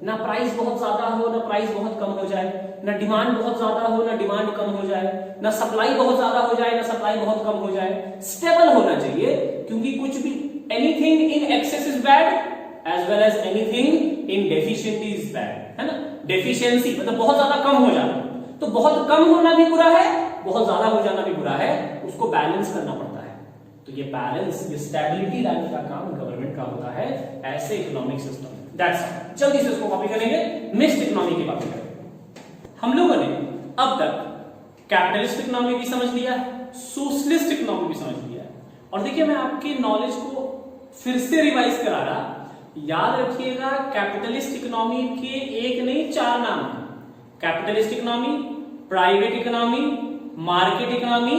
ना प्राइस बहुत ज्यादा हो, ना प्राइस बहुत कम हो जाए, ना डिमांड बहुत ज्यादा हो, ना डिमांड कम हो जाए, ना सप्लाई बहुत ज्यादा हो जाए, ना सप्लाई बहुत कम हो जाए। स्टेबल होना चाहिए, क्योंकि कुछ भी, anything in excess is bad as well as anything in deficiency is bad, है ना। डेफिशिएंसी मतलब बहुत ज्यादा कम हो जाना, तो बहुत कम होना भी बुरा है, बहुत ज्यादा हो जाना भी बुरा है, उसको बैलेंस करना पड़ता है। तो ये बैलेंस, ये स्टेबिलिटी लाने का काम गवर्नमेंट का होता है ऐसे इकोनॉमिक सिस्टम। That's all. जल्दी से इसको कॉपी करेंगे, मिक्स्ड इकोनॉमी की बात करेंगे। हम लोगों ने अब तक कैपिटलिस्ट इकोनॉमी भी समझ लिया है, सोशलिस्ट इकोनॉमी भी समझ लिया है, और देखिए मैं आपके नॉलेज को फिर से रिवाइज करा रहा। याद रखिएगा, कैपिटलिस्ट इकोनॉमी के एक नहीं 4 नाम है। Capitalist economy, private economy, market economy,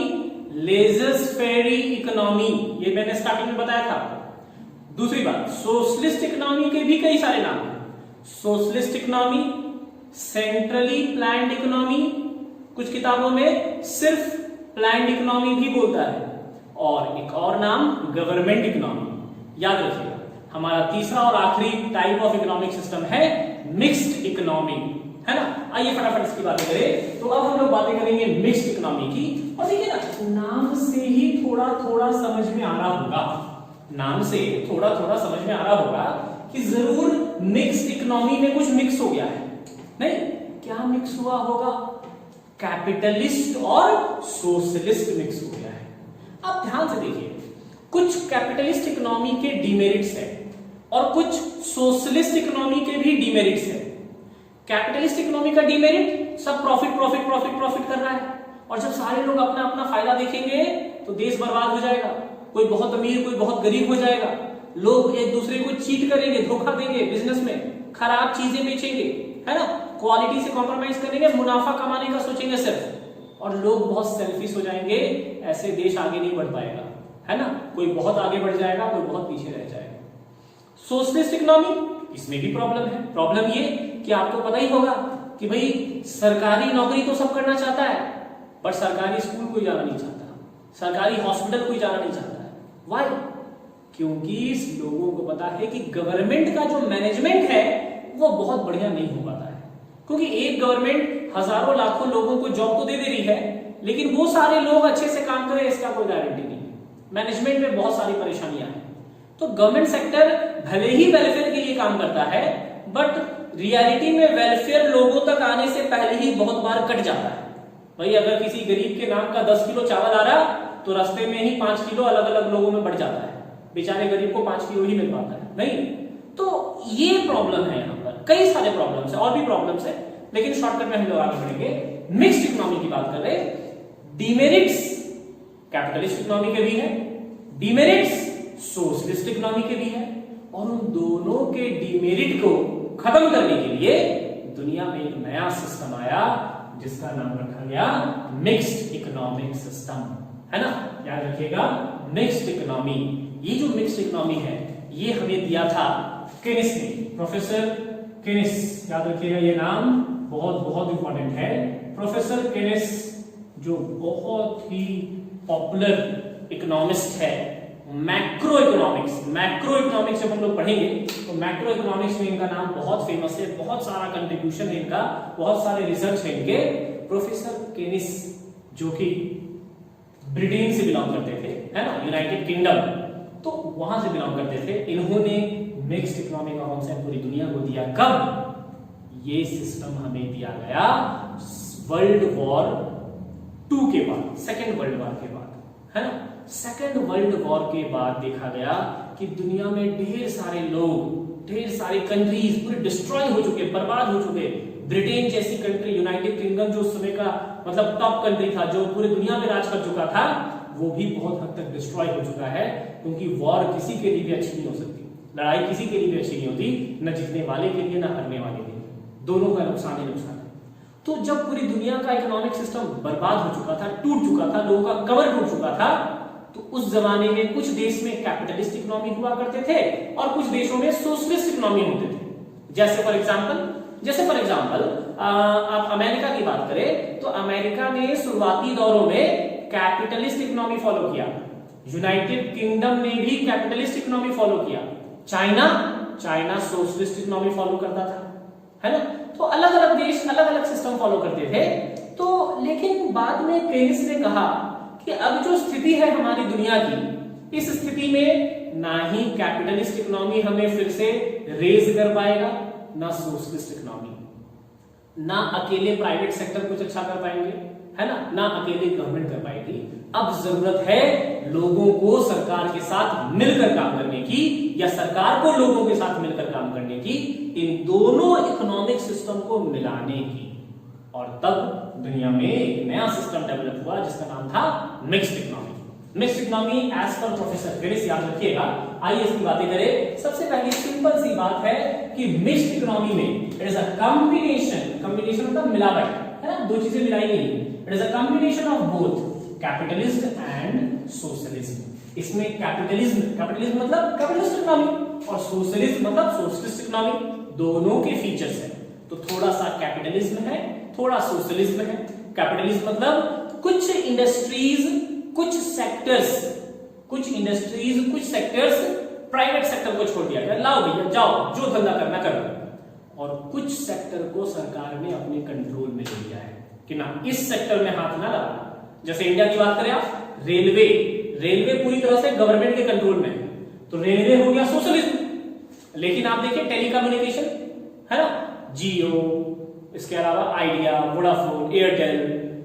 laser-fair economy, ये मैंने स्टार्टिंग में बताया था। दूसरी बात, सोशलिस्ट इकोनॉमी के भी कई सारे नाम हैं। Socialist economy, centrally planned economy, कुछ किताबों में सिर्फ प्लान्ड इकोनॉमी भी बोलता है, और एक और नाम गवर्नमेंट इकोनॉमी। याद रखिएगा, हमारा तीसरा और आखिरी टाइप ऑफ इकोनॉमिक सिस्टम है मिक्स्ड इकोनॉमी, है ना। आइए फटाफट इसकी बातें करें। तो अब हम लोग बातें करेंगे मिक्स्ड इकोनॉमी की, और देखिए ना, नाम से ही थोड़ा थोड़ा समझ में आ रहा होगा, नाम से थोड़ा थोड़ा समझ में आ रहा होगा कि जरूर मिक्स्ड इकोनॉमी में कुछ मिक्स हो गया है। नहीं, क्या मिक्स हुआ होगा? कैपिटलिस्ट और सोशलिस्ट मिक्स हो गया है। आप ध्यान से देखिए, कुछ कैपिटलिस्ट इकोनॉमी के डीमेरिट्स हैं और कुछ सोशलिस्ट इकोनॉमी के भी डीमेरिट्स हैं। कैपिटलिस्ट इकोनॉमी का डीमेरिट, सब प्रॉफिट प्रॉफिट प्रॉफिट प्रॉफिट कर रहा है, और जब सारे लोग अपना अपना फायदा देखेंगे तो देश बर्बाद हो जाएगा, कोई बहुत अमीर कोई बहुत गरीब हो जाएगा, लोग एक दूसरे को चीट करेंगे, धोखा देंगे, बिजनेस में खराब चीजें बेचेंगे, है ना, क्वालिटी से कॉम्प्रोमाइज करेंगे, मुनाफा कमाने का सोचेंगे सिर्फ, और लोग बहुत सेल्फिश हो जाएंगे, ऐसे देश आगे नहीं बढ़ पाएगा, है ना, कोई बहुत आगे बढ़ जाएगा, कोई बहुत पीछे रह जाएगा। सोशलिस्ट इकोनॉमी, इसमें भी प्रॉब्लम है। प्रॉब्लम ये कि आपको पता ही होगा कि भाई सरकारी नौकरी तो सब करना चाहता है, पर सरकारी स्कूल कोई जाना नहीं चाहता, सरकारी हॉस्पिटल कोई जाना नहीं चाहता है। व्हाई? क्योंकि लोगों को पता है कि गवर्नमेंट का जो मैनेजमेंट है वो बहुत बढ़िया नहीं हो पाता है, क्योंकि एक गवर्नमेंट हजारों लाखों लोगों को जॉब तो दे रही है, लेकिन वो सारे लोग अच्छे से काम करें इसका कोई गारंटी नहीं है। मैनेजमेंट में बहुत सारी परेशानियां हैं। तो गवर्नमेंट सेक्टर भले ही वेलफेयर के लिए काम करता है, बट रियलिटी में वेलफेयर लोगों तक आने से पहले ही बहुत बार कट जाता है। भाई अगर किसी गरीब के नाम का 10 किलो चावल आ रहा तो रास्ते में ही 5 किलो अलग अलग लोगों में बढ़ जाता है, बेचारे गरीब को 5 किलो ही मिल पाता है, नहीं। तो ये प्रॉब्लम है, यहाँ पर कई सारे प्रॉब्लम्स है, और भी प्रॉब्लम्स है, लेकिन शॉर्टकट में हम लोग आगे बढ़ेंगे। मिक्स्ड इकोनॉमी की बात कर रहे हैं। डिमेरिट्स कैपिटलिस्ट इकोनॉमी के भी है, डिमेरिट्स सोशलिस्ट इकोनॉमी के भी है, और उन दोनों के डिमेरिट को खत्म करने के लिए दुनिया में एक नया सिस्टम आया जिसका नाम रखा गया मिक्स्ड इकोनॉमिक सिस्टम, है ना, याद रखिएगा मिक्स्ड इकोनॉमी। ये जो मिक्स्ड इकोनॉमी है ये हमें दिया था केनिस ने, प्रोफेसर केनिस, याद रखिएगा ये नाम बहुत बहुत इंपॉर्टेंट है। प्रोफेसर केनिस जो बहुत ही पॉपुलर इकोनॉमिस्ट है, मैक्रो इकोनॉमिक्स जब हम लोग पढ़ेंगे तो मैक्रो इकोनॉमिक्स में इनका नाम बहुत फेमस है, बहुत सारा कंट्रीब्यूशन है इनका, बहुत सारे रिसर्च है इनके। प्रोफेसर केनिस जो कि ब्रिटेन से बिलोंग करते थे, है ना, यूनाइटेड किंगडम, तो वहां से बिलोंग करते थे। इन्होंने मिक्स्ड इकोनॉमी का कॉन्सेप्ट पूरी दुनिया को दिया। कब? ये सिस्टम हमें दिया गया वर्ल्ड वॉर 2 के बाद, सेकेंड वर्ल्ड वॉर के बाद, है ना। सेकेंड वर्ल्ड वॉर के बाद देखा गया कि दुनिया में ढेर सारे लोग, ढेर सारे कंट्रीज पूरे डिस्ट्रॉय हो चुके, बर्बाद हो चुके। ब्रिटेन जैसी कंट्री, यूनाइटेड किंगडम जो उस समय का मतलब टॉप कंट्री था, जो पूरे दुनिया में राज कर चुका था, वो भी बहुत हद तक डिस्ट्रॉय हो चुका है, क्योंकि वॉर किसी के लिए भी अच्छी नहीं हो सकती, लड़ाई किसी के लिए भी अच्छी नहीं होती, न जीतने वाले के लिए न हारने वाले के लिए, दोनों का नुकसान ही नुकसान है। तो जब पूरी दुनिया का इकोनॉमिक सिस्टम बर्बाद हो चुका था, टूट चुका था, लोगों का कवर टूट चुका था, तो उस जमाने में कुछ देश में कैपिटलिस्ट इकोनॉमी हुआ करते थे और कुछ देशों में सोशलिस्ट इकोनॉमी होते थे। जैसे फॉर एग्जांपल आप अमेरिका की बात करें तो अमेरिका ने शुरुआती दौरों में कैपिटलिस्ट इकोनॉमी फॉलो किया, यूनाइटेड किंगडम ने भी कैपिटलिस्ट इकोनॉमी फॉलो किया, चाइना सोशलिस्ट इकोनॉमी फॉलो करता था, है ना। तो अलग अलग देश अलग अलग सिस्टम फॉलो करते थे। तो लेकिन बाद में केनिस ने कहा कि अब जो स्थिति है हमारी दुनिया की, इस स्थिति में ना ही कैपिटलिस्ट इकोनॉमी हमें फिर से रेज कर पाएगा, ना सोशलिस्ट इकोनॉमी, ना अकेले प्राइवेट सेक्टर कुछ अच्छा कर पाएंगे, है ना अकेले गवर्नमेंट कर पाएगी। अब जरूरत है लोगों को सरकार के साथ मिलकर काम करने की, या सरकार को लोगों के साथ मिलकर काम करने की, इन दोनों इकोनॉमिक सिस्टम को मिलाने की। और तब दुनिया में एक नया सिस्टम डेवलप हुआ जिसका नाम था mixed economy. Mixed economy as per professor Keynes, याद रखिएगा। आइए इसकी बातें करें। सबसे पहली सिंपल सी बात है कि मिक्स्ड इकोनॉमी में इट इज अ कॉम्बिनेशन मतलब मिलावट, है ना, दो चीजें मिलाई गई। It is a combination of both capitalism and socialism. इसमें कैपिटलिज्म मतलब कैपिटलिस्ट इकोनॉमी और सोशलिज्म मतलब सोशलिस्ट इकोनॉमी, दोनों के फीचर्स हैं। तो थोड़ा सा कैपिटलिज्म है, थोड़ा सोशलिज्म है। कैपिटलिज्म मतलब कुछ इंडस्ट्रीज, कुछ सेक्टर्स प्राइवेट सेक्टर को छोड़ दिया गया, लाओ भैया जाओ जो धंधा करना करो, और कुछ सेक्टर को सरकार ने अपने कंट्रोल में ले लिया है कि ना इस सेक्टर में हाथ ना लगाओ। जैसे इंडिया की बात करें आप, रेलवे पूरी तरह से गवर्नमेंट के कंट्रोल में है, तो रेलवे हो गया सोशलिज्म। लेकिन आप देखिए टेलीकम्युनिकेशन, है ना, जियो, इसके अलावा आइडिया, वोडाफोन, एयरटेल,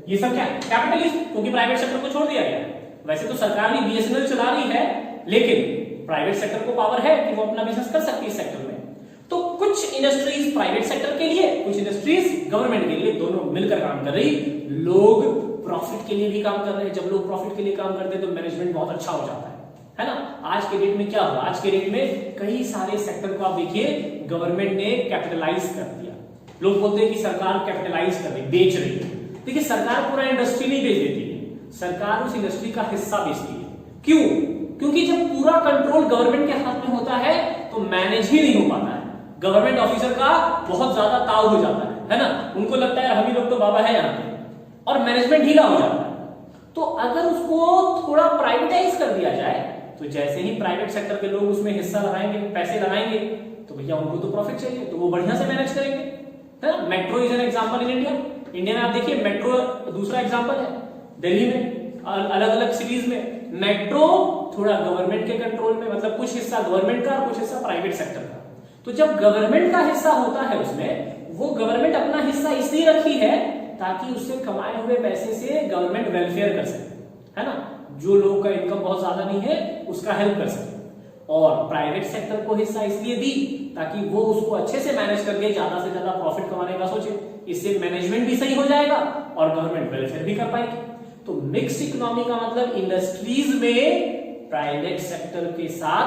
ये सब क्या है? कैपिटलिज्म, क्योंकि प्राइवेट सेक्टर को छोड़ दिया गया। वैसे तो सरकार भी बीएसएनएल चला रही है, लेकिन प्राइवेट सेक्टर को पावर है कि वो अपना बिजनेस कर सकती है इस सेक्टर में। तो कुछ इंडस्ट्रीज प्राइवेट सेक्टर के लिए, कुछ इंडस्ट्रीज गवर्नमेंट के लिए, दोनों मिलकर काम कर रही। लोग प्रॉफिट के लिए भी काम कर रहे हैं। जब लोग प्रॉफिट के लिए काम करते हैं तो मैनेजमेंट बहुत अच्छा हो जाता है ना। आज के डेट में क्या हुआ, आज के डेट में कई सारे सेक्टर को आप देखिए गवर्नमेंट ने कैपिटलाइज कर दिया। लोग बोलते हैं कि सरकार कैपिटलाइज कर रही, बेच रही है। देखिए सरकार पूरा इंडस्ट्री नहीं बेच देती है, सरकार उस इंडस्ट्री का हिस्सा बेचती है। क्यों? क्योंकि जब पूरा कंट्रोल गवर्नमेंट के हाथ में होता है तो मैनेज ही नहीं हो पाता है। गवर्नमेंट ऑफिसर का बहुत ज्यादा ताव हो जाता है ना। उनको लगता है हम ही लोग तो बाबा है यहाँ पे, और मैनेजमेंट ढीला हो जाता है। तो अगर उसको थोड़ा प्राइवेटाइज कर दिया जाए तो जैसे ही प्राइवेट सेक्टर के लोग उसमें हिस्सा लगाएंगे, पैसे लगाएंगे, तो भैया उनको तो प्रॉफिट चाहिए, तो वो बढ़िया से मैनेज करेंगे, है ना। Metro is an example in India. India में आप देखिए मेट्रो दूसरा एग्जांपल है। दिल्ली में अलग अलग सिटीज में मेट्रो थोड़ा गवर्नमेंट के कंट्रोल में, मतलब कुछ हिस्सा गवर्नमेंट का और कुछ हिस्सा प्राइवेट सेक्टर का। तो जब गवर्नमेंट का हिस्सा होता है उसमें, वो गवर्नमेंट अपना हिस्सा इसलिए रखी है ताकि उससे कमाए हुए पैसे से गवर्नमेंट वेलफेयर कर सके, है ना। जो लोग का इनकम बहुत ज्यादा नहीं है उसका हेल्प कर सके। और प्राइवेट सेक्टर को हिस्सा इसलिए दी ताकि वो उसको अच्छे से मैनेज करके ज्यादा से ज्यादा प्रॉफिट कमाने का सोचे। इससे मैनेजमेंट भी सही हो जाएगा और गवर्नमेंट वेलफेयर भी कर पाएगी। तो मिक्स्ड इकोनॉमी का मतलब इंडस्ट्रीज में प्राइवेट सेक्टर के साथ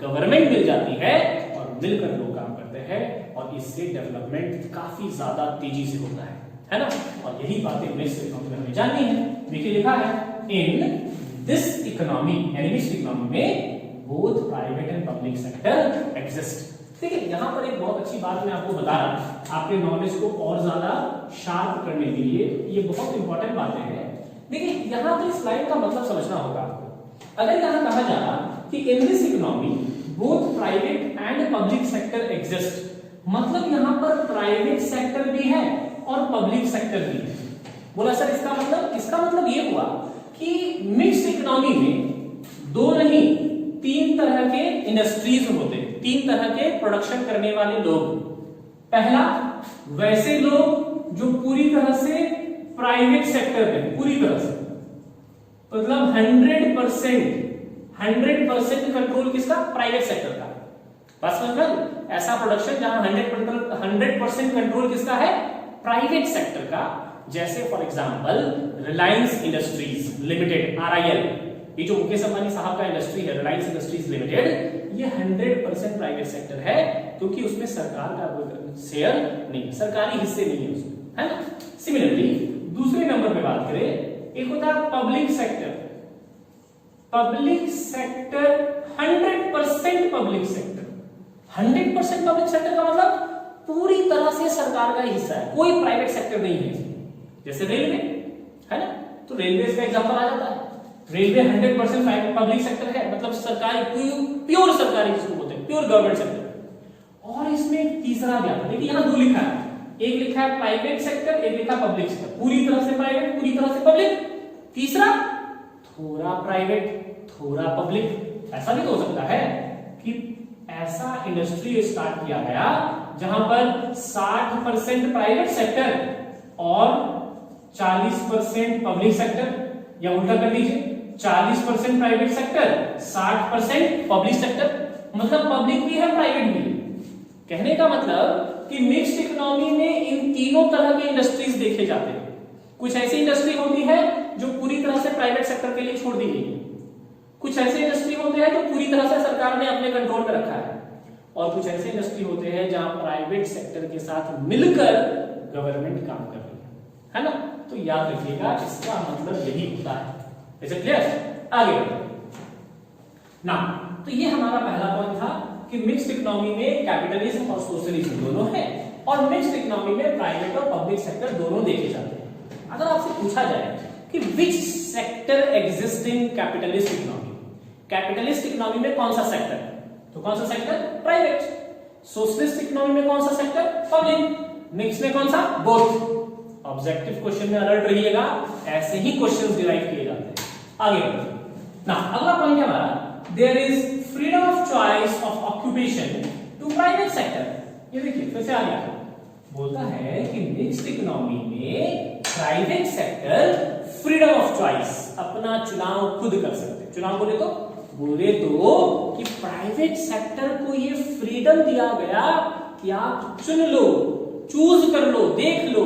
गवर्नमेंट मिल जाती है और मिलकर लोग काम करते हैं, और इससे डेवलपमेंट काफी ज्यादा तेजी से होता है ना। और यही बातें मिक्स्ड इकोनॉमी में हमें जाननी है। देखिए लिखा है इन दिस इकोनॉमी, यानी मिक्स्ड इकोनॉमी में both private and public sector exist. ठीक है, यहां पर एक बहुत अच्छी बात मैं आपको बता रहा, आपके नॉलेज को और ज्यादा शार्प करने के लिए ये बहुत इंपॉर्टेंट बातें हैं। देखिए यहां पर इस लाइन का मतलब समझना होगा आपको। अगर यहां कहा जा रहा कि in this economy both private and public sector exist, मतलब यहां पर प्राइवेट सेक्टर भी है और पब्लिक सेक्टर भी है। बोला सर इसका मतलब ये हुआ कि मिक्स्ड इकोनॉमी में दो नहीं तीन तरह के इंडस्ट्रीज होते हैं, तीन तरह के प्रोडक्शन करने वाले लोग। पहला, वैसे लोग जो पूरी तरह से प्राइवेट सेक्टर में, पूरी तरह से मतलब 100% कंट्रोल किसका? प्राइवेट सेक्टर का। बस मतलब ऐसा प्रोडक्शन जहां 100% कंट्रोल किसका है? प्राइवेट सेक्टर का। जैसे for example Reliance industries limited, RIL, ये जो मुकेश अंबानी साहब का इंडस्ट्री है रिलायंस इंडस्ट्रीज लिमिटेड, ये 100% प्राइवेट सेक्टर है, क्योंकि उसमें सरकार का कोई शेयर नहीं, सरकारी हिस्से नहीं है उसमें, है ना। सिमिलरली दूसरे नंबर पे बात करें, एक होता है public sector. Public sector 100% public sector. 100% public sector का मतलब पूरी तरह से सरकार का हिस्सा है, कोई प्राइवेट सेक्टर नहीं है। जैसे रेलवे, है ना, तो रेलवे का एग्जांपल आ जाता है। रेलवे 100% पब्लिक सेक्टर है, मतलब सरकारी, प्योर सरकारी जिसको बोलते हैं, प्योर गवर्नमेंट सेक्टर। और इसमें तीसरा क्या है? देखिए यहां दो लिखा है, एक लिखा है प्राइवेट सेक्टर, एक लिखा है पब्लिक सेक्टर। पूरी तरह से प्राइवेट, पूरी तरह से पब्लिक। तीसरा थोड़ा प्राइवेट थोड़ा पब्लिक। ऐसा भी तो हो सकता है कि ऐसा इंडस्ट्री स्टार्ट किया गया जहां पर 60% प्राइवेट सेक्टर और 40% पब्लिक सेक्टर, या उल्टा कर लीजिए 40% प्राइवेट सेक्टर 60% पब्लिक सेक्टर, मतलब पब्लिक भी है प्राइवेट भी है। कहने का मतलब कि मिक्स्ड इकोनॉमी में इन तीनों तरह के इंडस्ट्रीज देखे जाते हैं। कुछ ऐसी इंडस्ट्री होती है जो पूरी तरह से प्राइवेट सेक्टर के लिए छोड़ दी गई है, कुछ ऐसे इंडस्ट्री होते हैं जो पूरी तरह से सरकार ने अपने कंट्रोल में रखा है, और कुछ ऐसे इंडस्ट्री होते हैं जहां प्राइवेट सेक्टर के साथ मिलकर गवर्नमेंट काम कर रही है ना। तो याद रखिएगा इसका मतलब यही होता है। Is it clear? आगे ना, तो ये हमारा पहला पॉइंट था कि मिक्स्ड इकोनॉमी में कैपिटलिज्म और सोशलिज्म दोनों है, और मिक्स्ड इकोनॉमी में प्राइवेट और पब्लिक सेक्टर दोनों देखे जाते हैं। अगर आपसे पूछा जाए कि which sector exist in capitalist economy, capitalist economy में कौन सा सेक्टर है, तो कौन सा सेक्टर? प्राइवेट। सोशलिस्ट इकोनॉमी में कौन सा सेक्टर? पब्लिक। मिक्स में कौन सा? बोथ। ऑब्जेक्टिव क्वेश्चन में अलर्ट रहिएगा, ऐसे ही क्वेश्चंस डिराइव किए जाते हैं। आगे ना, अगला पॉइंट है हमारा, there is freedom of choice of occupation to private sector. ये देखिए फिर से आ गया, बोलता है कि मिक्स्ड इकोनॉमी में private sector freedom of choice, अपना चुनाव खुद कर सकते हैं। चुनाव बोले तो कि प्राइवेट सेक्टर को ये फ्रीडम दिया गया कि आप चुन लो, चूज कर लो, देख लो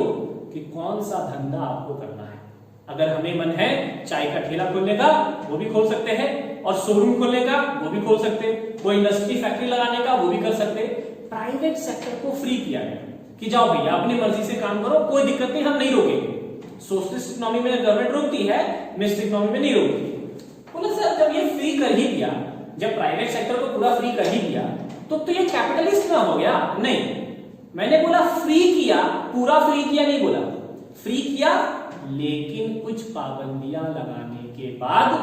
कि कौन सा धंधा आपको करना है। अगर हमें मन है चाय का ठेला खोलने का, वो भी खोल सकते हैं, और शोरूम खोलने का, वो भी खोल सकते हैं, कोई इंडस्ट्री फैक्ट्री लगाने का, वो भी कर सकते हैं। प्राइवेट सेक्टर को फ्री किया गया कि जाओ भैया अपनी मर्जी से काम करो, कोई दिक्कत नहीं, हम नहीं रोकेंगे। सोशलिस्ट इकोनॉमी में गवर्नमेंट रोकती है, मिक्स्ड इकोनॉमी में नहीं रोकती। बोले सर जब ये फ्री कर ही दिया, जब प्राइवेट सेक्टर को पूरा फ्री कर ही दिया, तो ये कैपिटलिस्ट ना हो गया? नहीं, मैंने बोला फ्री किया, पूरा फ्री किया नहीं बोला, फ्री किया लेकिन कुछ पाबंदियां लगाने के बाद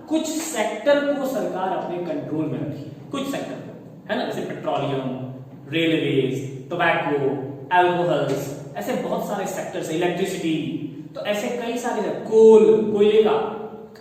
कुछ सेक्टर को सरकार अपने कंट्रोल में रखी, कुछ सेक्टर को, है ना, जैसे पेट्रोलियम, रेलवेज, टोबैको, अल्कोहल्स, ऐसे बहुत सारे सेक्टर्स, इलेक्ट्रिसिटी, तो ऐसे कई सारे, कोल, कोयले का,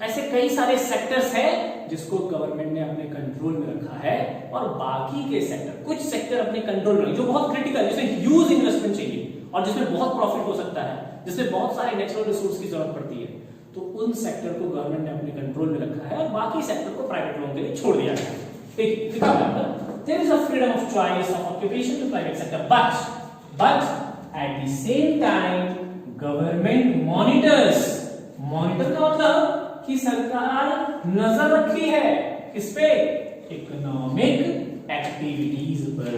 ऐसे कई सारे सेक्टर्स हैं जिसको गवर्नमेंट ने अपने कंट्रोल में रखा है, और बाकी के सेक्टर, कुछ सेक्टर अपने कंट्रोल में जो बहुत क्रिटिकल, जिसमें ह्यूज इन्वेस्टमेंट चाहिए और जिसमें बहुत प्रॉफिट हो सकता है, जिसमें बहुत सारे नेचुरल रिसोर्स की जरूरत पड़ती है, तो उन सेक्टर को गवर्नमेंट ने अपने कंट्रोल में रखा है और बाकी सेक्टर को प्राइवेट लोगों के लिए छोड़ दिया गया है। ठीक, लिखा है there is a freedom of choice of occupation to private sector, but at the same time government monitors, monitor का मतलब कि सरकार नजर रखी है किस पे? इकोनॉमिक एक्टिविटीज पर।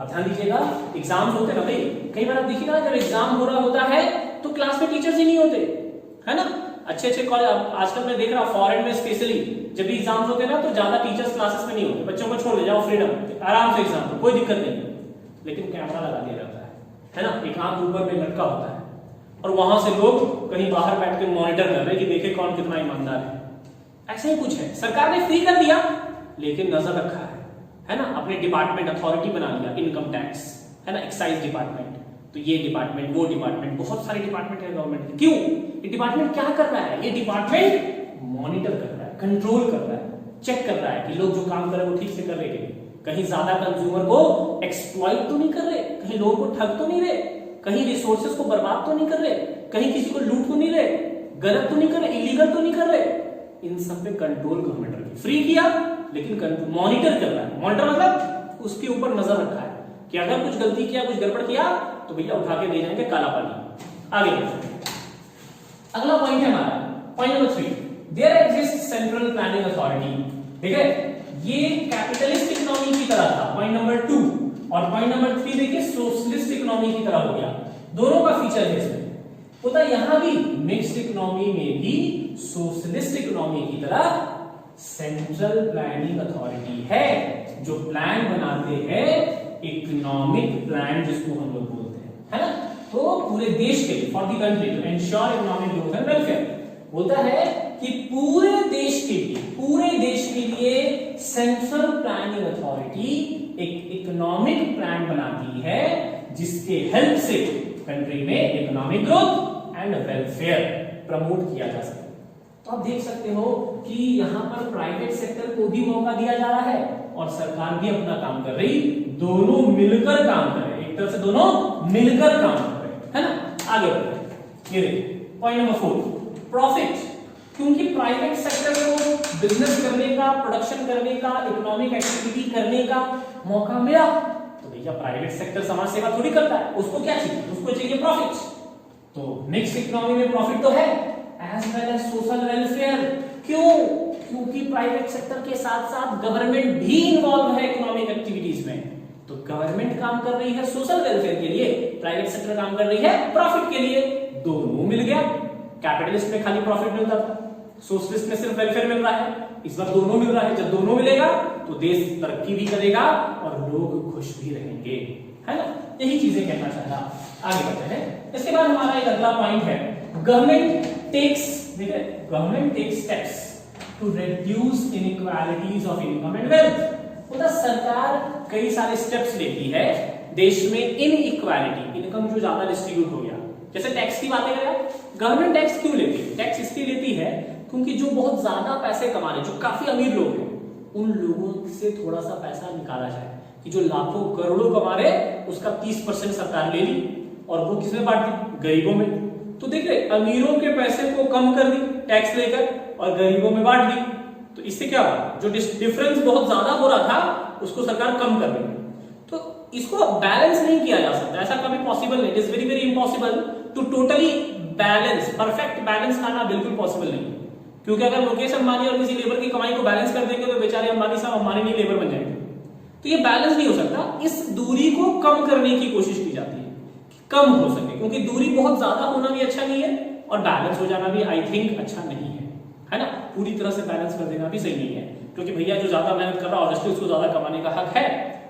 अब ध्यान दीजिएगा, एग्जाम्स होते हैं ना भाई, कई बार आप देखिएगा जब एग्जाम हो रहा होता है तो क्लास में टीचर्स ही नहीं होते, है ना। अच्छे कॉलेज आजकल मैं देख रहा हूं फॉरेन में स्पेशली, जब भी एग्जाम्स होते हैं ना तो ज्यादा टीचर्स क्लासेस में नहीं होते, बच्चों को छोड़ दे जाओ फ्रीडम, आराम से एग्जाम दो, कोई दिक्कत नहीं, लेकिन कैमरा लगा दिया जाता है ना, एक आंख ऊपर में लटका होता है, और वहां से लोग कहीं बाहर बैठ के मॉनिटर कर रहे हैं कि देखे कौन कितना ईमानदार है। ऐसा ही कुछ है, सरकार ने फ्री कर दिया लेकिन नजर रखा है ना, अपने डिपार्टमेंट अथॉरिटी बना लिया, इनकम टैक्स, है ना, एक्साइज डिपार्टमेंट, तो ये डिपार्टमेंट, वो डिपार्टमेंट, बहुत सारे डिपार्टमेंट है गवर्नमेंट के। क्यों? ये डिपार्टमेंट क्या कर रहा है? ये डिपार्टमेंट मॉनिटर कर रहा है, कंट्रोल कर रहा है, चेक कर रहा है कि लोग जो काम कर रहे हैं वो ठीक से कर रहे हैं, कहीं ज्यादा कंज्यूमर को एक्सप्लॉइट तो नहीं कर रहे, कहीं लोगों को ठग तो नहीं रहे, कहीं रिसोर्सेज को बर्बाद तो नहीं कर रहे, कहीं किसी को लूट तो नहीं रहे, गलत तो नहीं कर रहे, इलीगल तो नहीं कर रहे। इन सब पे कंट्रोल गवर्नमेंट रखी, फ्री किया लेकिन मॉनिटर कर रहा है। मॉनिटर मतलब उसके ऊपर नजर रखा है कि अगर कुछ गलती किया, कुछ गड़बड़ किया तो भैया उठा के दे जाएंगे काला पानी। आगे अगला पॉइंट है हमारा, point number 3, there exist central planning authority. ठीक है, ये कैपिटलिस्ट इकोनॉमी की तरह था पॉइंट नंबर 2, और पॉइंट नंबर 3 देखिए सोशलिस्ट इकोनॉमी की तरह हो गया। दोनों का फीचर है इसमें, पता यहां भी मिक्स्ड इकोनॉमी में भी सोशलिस्ट इकोनॉमी की तरह सेंट्रल प्लानिंग अथॉरिटी है, जो प्लान बनाते हैं, इकोनॉमिक प्लान जिसको हम लोग बोलते हैं, है ना, तो पूरे देश के लिए, for the country to ensure economic growth and welfare, बोलता है कि पूरे देश के लिए सेंट्रल प्लानिंग अथॉरिटी एक इकोनॉमिक प्लान बनाती है जिसके हेल्प से कंट्री में economic growth and welfare promote किया जा सके। तो आप देख सकते हो कि यहाँ पर प्राइवेट सेक्टर को भी मौका दिया जा रहा है और सरकार भी अपना काम कर रही, दोनों मिलकर काम कर रहे हैं, एक तरह से दोनों मिलकर काम कर रहे हैं, है ना। आगे बढ़ते, ये देखिए पॉइंट नंबर 4, प्रॉफिट। क्योंकि प्राइवेट सेक्टर को बिजनेस करने का, प्रोडक्शन करने का, इकोनॉमिक एक्टिविटी करने का मौका मिला, तो भैया प्राइवेट सेक्टर समाज सेवा थोड़ी करता है, उसको क्या चाहिए? उसको चाहिए प्रॉफिट। तो मिक्स्ड इकोनॉमी में प्रॉफिट तो है, as well as social welfare. क्यों? क्योंकि प्राइवेट सेक्टर के साथ साथ गवर्नमेंट भी इन्वॉल्व है इकोनॉमिक एक्टिविटीज में, तो गवर्नमेंट काम कर रही है सोशल वेलफेयर के लिए, प्राइवेट सेक्टर काम कर रही है प्रॉफिट के लिए, दोनों मिल गया। कैपिटलिस्ट में खाली प्रॉफिट मिलता था, सोशलिस्ट में सिर्फ वेलफेयर मिल रहा है, इस बार दोनों मिल रहा है। जब दोनों मिलेगा तो देश तरक्की भी करेगा और लोग खुश भी रहेंगे, है ना। यही चीजें कहना चाह रहा। आगे बढ़ते हैं, इसके बाद हमारा एक अगला पॉइंट है, गवर्नमेंट टेक्स, देखिए government takes steps to reduce inequalities of income and wealth. मतलब सरकार कई सारे स्टेप्स लेती है देश में इनइक्वालिटी, इनकम जो ज्यादा डिस्ट्रीब्यूट हो गया, जैसे टैक्स की बातें करें, गवर्नमेंट टैक्स क्यों लेती है? टैक्स इसलिए लेती है क्योंकि जो बहुत ज्यादा पैसे कमा रहे, जो काफी अमीर लोग हैं, उन लोगों से थोड़ा सा पैसा निकाला जाए, कि जो लाखों करोड़ों कमा रहे उसका 30% सरकार ले ली और वो किसमें बांट दी? गरीबों में। तो देखिए अमीरों के पैसे को कम कर दी टैक्स लेकर और गरीबों में बांट दी, तो इससे क्या हुआ? जो डिफरेंस बहुत ज्यादा हो रहा था उसको सरकार कम कर दी। तो इसको बैलेंस नहीं किया जा सकता, ऐसा कभी पॉसिबल नहीं, it is very very impossible to totally balance, perfect balance लाना बिल्कुल पॉसिबल नहीं, क्योंकि अगर मुकेश अंबानी और किसी लेबर की कमाई को बैलेंस कर देंगे तो बेचारे अंबानी साहब अंबानी नहीं लेबर बन जाएंगे, तो ये बैलेंस नहीं हो सकता। इस दूरी को कम करने की कोशिश की जाती है कि कम हो सके, क्योंकि दूरी बहुत ज्यादा होना भी अच्छा नहीं है और बैलेंस हो जाना भी आई थिंक अच्छा नहीं है ना। पूरी तरह से बैलेंस कर देना भी सही नहीं है, क्योंकि भैया जो ज्यादा मेहनत कर रहा है ऑब्वियसली उसको ज्यादा कमाने का हक है।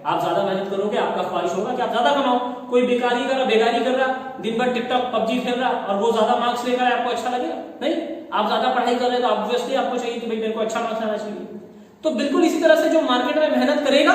आप ज्यादा मेहनत करोगे, आपका ख्वाहिश होगा कि आप ज्यादा कमाओ। कोई बेकारी कर रहा, बेगारी कर रहा, दिन भर टिकटॉक पबजी खेल रहा और वो ज्यादा मार्क्स लेकर आए, आपको अच्छा लगेगा? नहीं। आप ज्यादा पढ़ाई कर रहे हैं तो ऑब्वियसली आपको चाहिए कि भाई मेरे को अच्छा मार्क्स आना चाहिए। तो बिल्कुल इसी तरह से जो मार्केट में मेहनत करेगा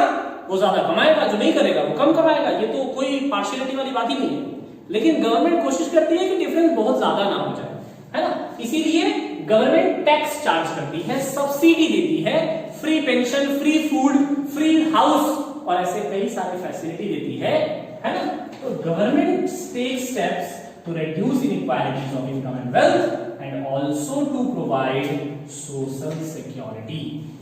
वो ज्यादा कमाएगा, जो नहीं करेगा वो कम कमाएगा। ये तो कोई पार्शियलिटी वाली बात ही नहीं है। लेकिन गवर्नमेंट कोशिश करती है कि डिफरेंस बहुत ज्यादा ना हो जाए, है ना। इसीलिए गवर्नमेंट टैक्स चार्ज करती है, सब्सिडी देती है, free pension, free food, free house और ऐसे कई सारे फैसिलिटी देती है ना। तो government takes steps to reduce inequalities of income and wealth and also to provide social security.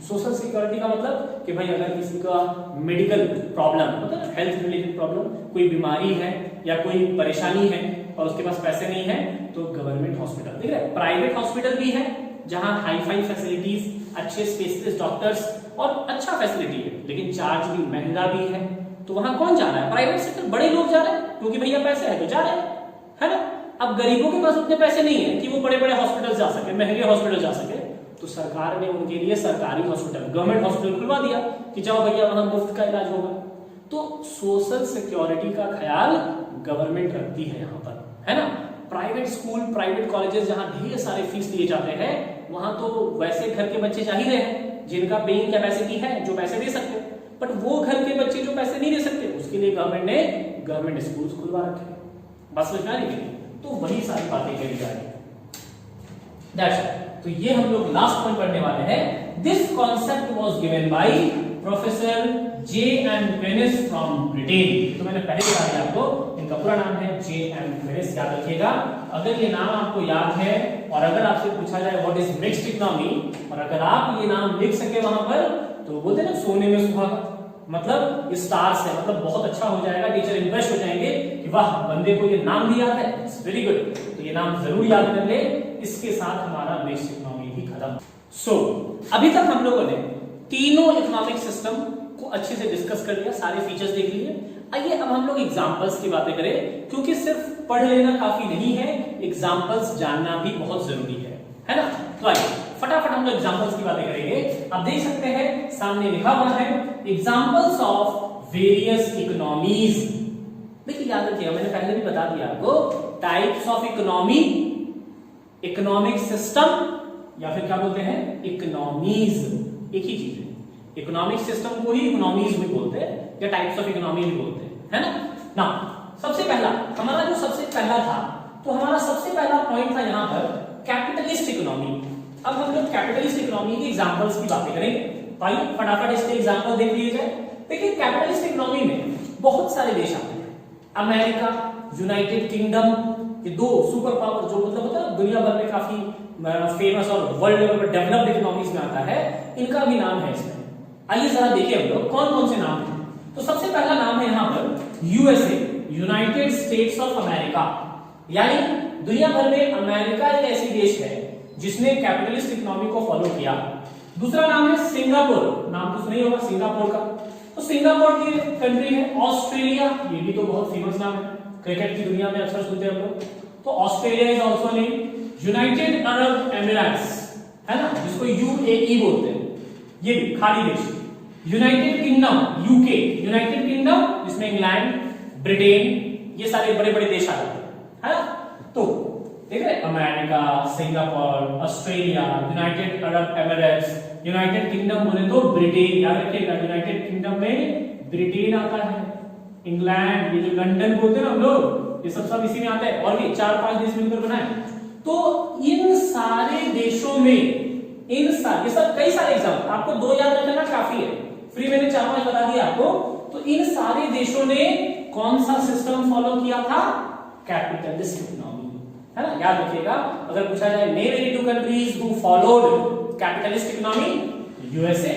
Social security का मतलब कि भाई अगर किसी का मेडिकल प्रॉब्लम, मतलब हेल्थ रिलेटेड प्रॉब्लम, कोई बीमारी है या कोई परेशानी है और उसके पास पैसे नहीं है, तो गवर्नमेंट हॉस्पिटल, ठीक है, प्राइवेट हॉस्पिटल भी है जहां हाई फाई फैसिलिटीज, अच्छे स्पेशलिस्ट डॉक्टर्स और अच्छा फैसिलिटी है, लेकिन चार्ज भी महंगा भी है। तो वहां कौन जा रहा है? प्राइवेट सेक्टर, बड़े लोग जा रहे हैं क्योंकि भैया पैसे है तो जा रहे हैं, है ना। अब गरीबों के पास उतने पैसे नहीं है कि वो बड़े बड़े हॉस्पिटल जा सके, महंगे हॉस्पिटल जा सके, तो सरकार ने उनके लिए सरकारी हॉस्पिटल, गवर्नमेंट हॉस्पिटल खुलवा दिया कि जाओ भैया वहां मुफ्त का इलाज होगा। तो सोशल सिक्योरिटी का ख्याल गवर्नमेंट रखती है यहाँ पर, है ना। प्राइवेट स्कूल, प्राइवेट कॉलेजेस जहां ढेर सारे फीस लिए जाते हैं, वहां तो वैसे घर के बच्चे जा ही रहे हैं जिनका पेइंग कैपेसिटी है, जो पैसे दे सकते हैं। बट वो घर के बच्चे जो पैसे नहीं दे सकते, उसके लिए गवर्नमेंट ने गवर्नमेंट स्कूल्स खुलवा रखे हैं। बस समझ में आ रही है? तो वही सारी बातें करी जा रही है। That's it. तो ये हम लोग लास्ट पॉइंट पढ़ने वाले हैं। This concept was given by professor J.M. Finis from Britain. तो मैंने पहले बता दिया आपको, इनका पूरा नाम है J.M. Finis, याद रखिएगा। अगर ये नाम आपको याद है और अगर आपसे पूछा जाए व्हाट इज मिक्स्ड इकोनॉमी, और अगर आप ये नाम लिख सके वहां पर, तो बोलते ना सोने में सुहागा, मतलब स्टार्स है, मतलब बहुत अच्छा हो जाएगा, टीचर इंप्रेस हो जाएंगे कि वाह बंदे को ये नाम भी याद है, इट्स वेरी गुड। तो ये नाम जरूर याद कर ले। इसके साथ हमारा मिक्स्ड इकोनॉमी भी खत्म। सो अभी तक हम लोगों ने तीनों इकोनॉमिक सिस्टम को अच्छे से डिस्कस कर लिया, सारे फीचर्स देख लिए। आइए अब हम लोग एग्जांपल्स की बातें करें, क्योंकि सिर्फ पढ़ लेना काफी नहीं है, एग्जांपल्स जानना भी बहुत जरूरी है ना। तो आइए फटाफट हम लोग एग्जांपल्स की बातें करेंगे। आप देख सकते हैं सामने लिखा हुआ है एग्जांपल्स ऑफ वेरियस इकोनॉमीज। देखिए याद रखिएगा, मैंने पहले भी बता दिया आपको, types of economy, economic system, या फिर क्या बोलते हैं इकोनॉमीज, एक ही चीज है। इकोनॉमिक सिस्टम को ही इकोनॉमीज भी बोलते हैं या टाइप्स ऑफ इकोनॉमी भी बोलते हैं, है ना। सबसे पहला हमारा जो सबसे पहला था, तो हमारा सबसे पहला पॉइंट था यहाँ पर कैपिटलिस्ट इकोनॉमी। अब हम लोग कैपिटलिस्ट इकोनॉमी के एग्जांपल्स की बातें करेंगे। भाई फटाफट इसके एग्जांपल देख लिए जाए। देखिए कैपिटलिस्ट इकोनॉमी में बहुत सारे देश आते हैं, अमेरिका, यूनाइटेड किंगडम, ये दो सुपर पावर जो मतलब होता है दुनिया भर में काफी फेमस और वर्ल्ड लेवल पर डेवलप्ड इकोनॉमीज में आता है, इनका भी नाम है इसमें। आइए जरा देखिए हम लोग कौन कौन से नाम हैं। तो सबसे पहला नाम है यहाँ पर USA, United states of America, यानी दुनिया भर में अमेरिका एक ऐसी देश है जिसने कैपिटलिस्ट इकोनॉमी को फॉलो किया। दूसरा नाम है सिंगापुर, नाम तो सुना ही होगा सिंगापुर का। तो सिंगापुर की कंट्री है। ऑस्ट्रेलिया, ये भी तो बहुत फेमस नाम है, क्रिकेट की दुनिया में अक्सर सुनते हैं हम लोग। तो Australia is also name. United Arab Emirates, है ना, जिसको यूएई बोलते हैं, ये भी खाड़ी देश। United kingdom, UK, United kingdom जिसमें इंग्लैंड, ब्रिटेन, ये सारे बड़े बड़े देश आ जाते हैं, है ना। तो देख रहे America, Singapore, Australia, United Arab Emirates, United kingdom बोले तो ब्रिटेन, याद रखिएगा यूनाइटेड किंगडम में ब्रिटेन आता है, इंग्लैंड, ये जो लंदन बोलते हैं ना हम लोग, ये सब इसी में आता है, और भी 4-5 देश मिलकर बना है। तो इन सारे देशों में ये सब कई सारे एग्जाम्पल, आपको 2 याद रखना काफी है, फ्री मैंने 4-5 बता दिया आपको। तो इन सारे देशों ने कौन सा सिस्टम फॉलो किया था? कैपिटलिस्ट इकोनॉमी, है ना। याद रखिएगा, अगर पूछा जाए name any 2 countries who followed capitalist economy, USA,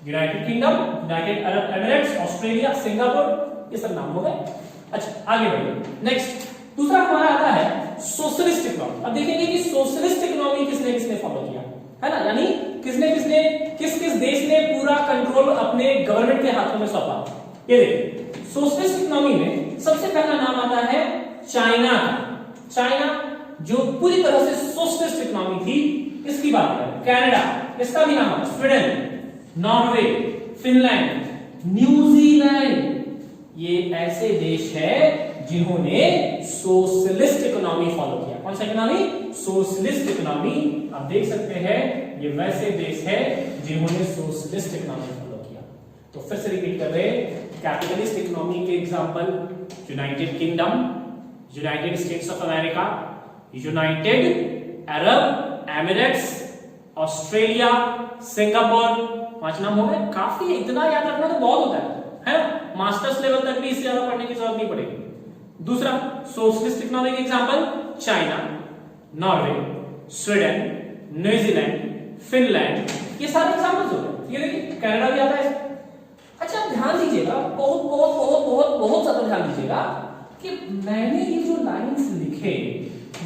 United kingdom, United Arab Emirates, Australia, Singapore, ये सब नाम हो गए। अच्छा आगे बढ़िए। नेक्स्ट दूसरा हमारा आता है सोशलिस्ट इकोनॉमी। अब देखेंगे कि सोशलिस्ट इकोनॉमी किसने किसने फॉलो किया, है ना, यानी किसने किसने किस किस देश ने पूरा कंट्रोल अपने गवर्नमेंट के हाथों में सौंपा। ये देखिए सोशलिस्ट इकोनॉमी में सबसे पहला नाम आता है चाइना का। चाइना जो पूरी तरह से सोशलिस्ट इकोनॉमी थी, इसकी बात करें। कनाडा, इसका भी नाम है। स्वीडन, नॉर्वे, फिनलैंड, न्यूजीलैंड, ये ऐसे देश है जिन्होंने सोशलिस्ट इकोनॉमी फॉलो किया। कौन सा इकोनॉमी? Socialist economy. आप देख सकते हैं ये वैसे देश है जिन्होंने सोशलिस्ट इकोनॉमी फॉलो किया। तो फिर से रिपीट कर रहे हैं, कैपिटलिस्ट इकोनॉमी के example United kingdom, United states of America, United Arab Emirates, Australia, Singapore. 5 नाम हो गए, काफी है। इतना याद रखना तो बहुत होता है ना, मास्टर्स लेवल तक भी इससे ज्यादा पढ़ने की जरूरत नहीं पड़ेगी। दूसरा सोशलिस्ट इकोनॉमी के example China, Norway, Sweden, New Zealand, Finland, ये सारे एग्जांपल्स हो गए। ये देखिए कनाडा भी आता है। अच्छा ध्यान दीजिएगा, बहुत बहुत बहुत बहुत बहुत ज्यादा ध्यान दीजिएगा कि मैंने ये जो लाइंस लिखे,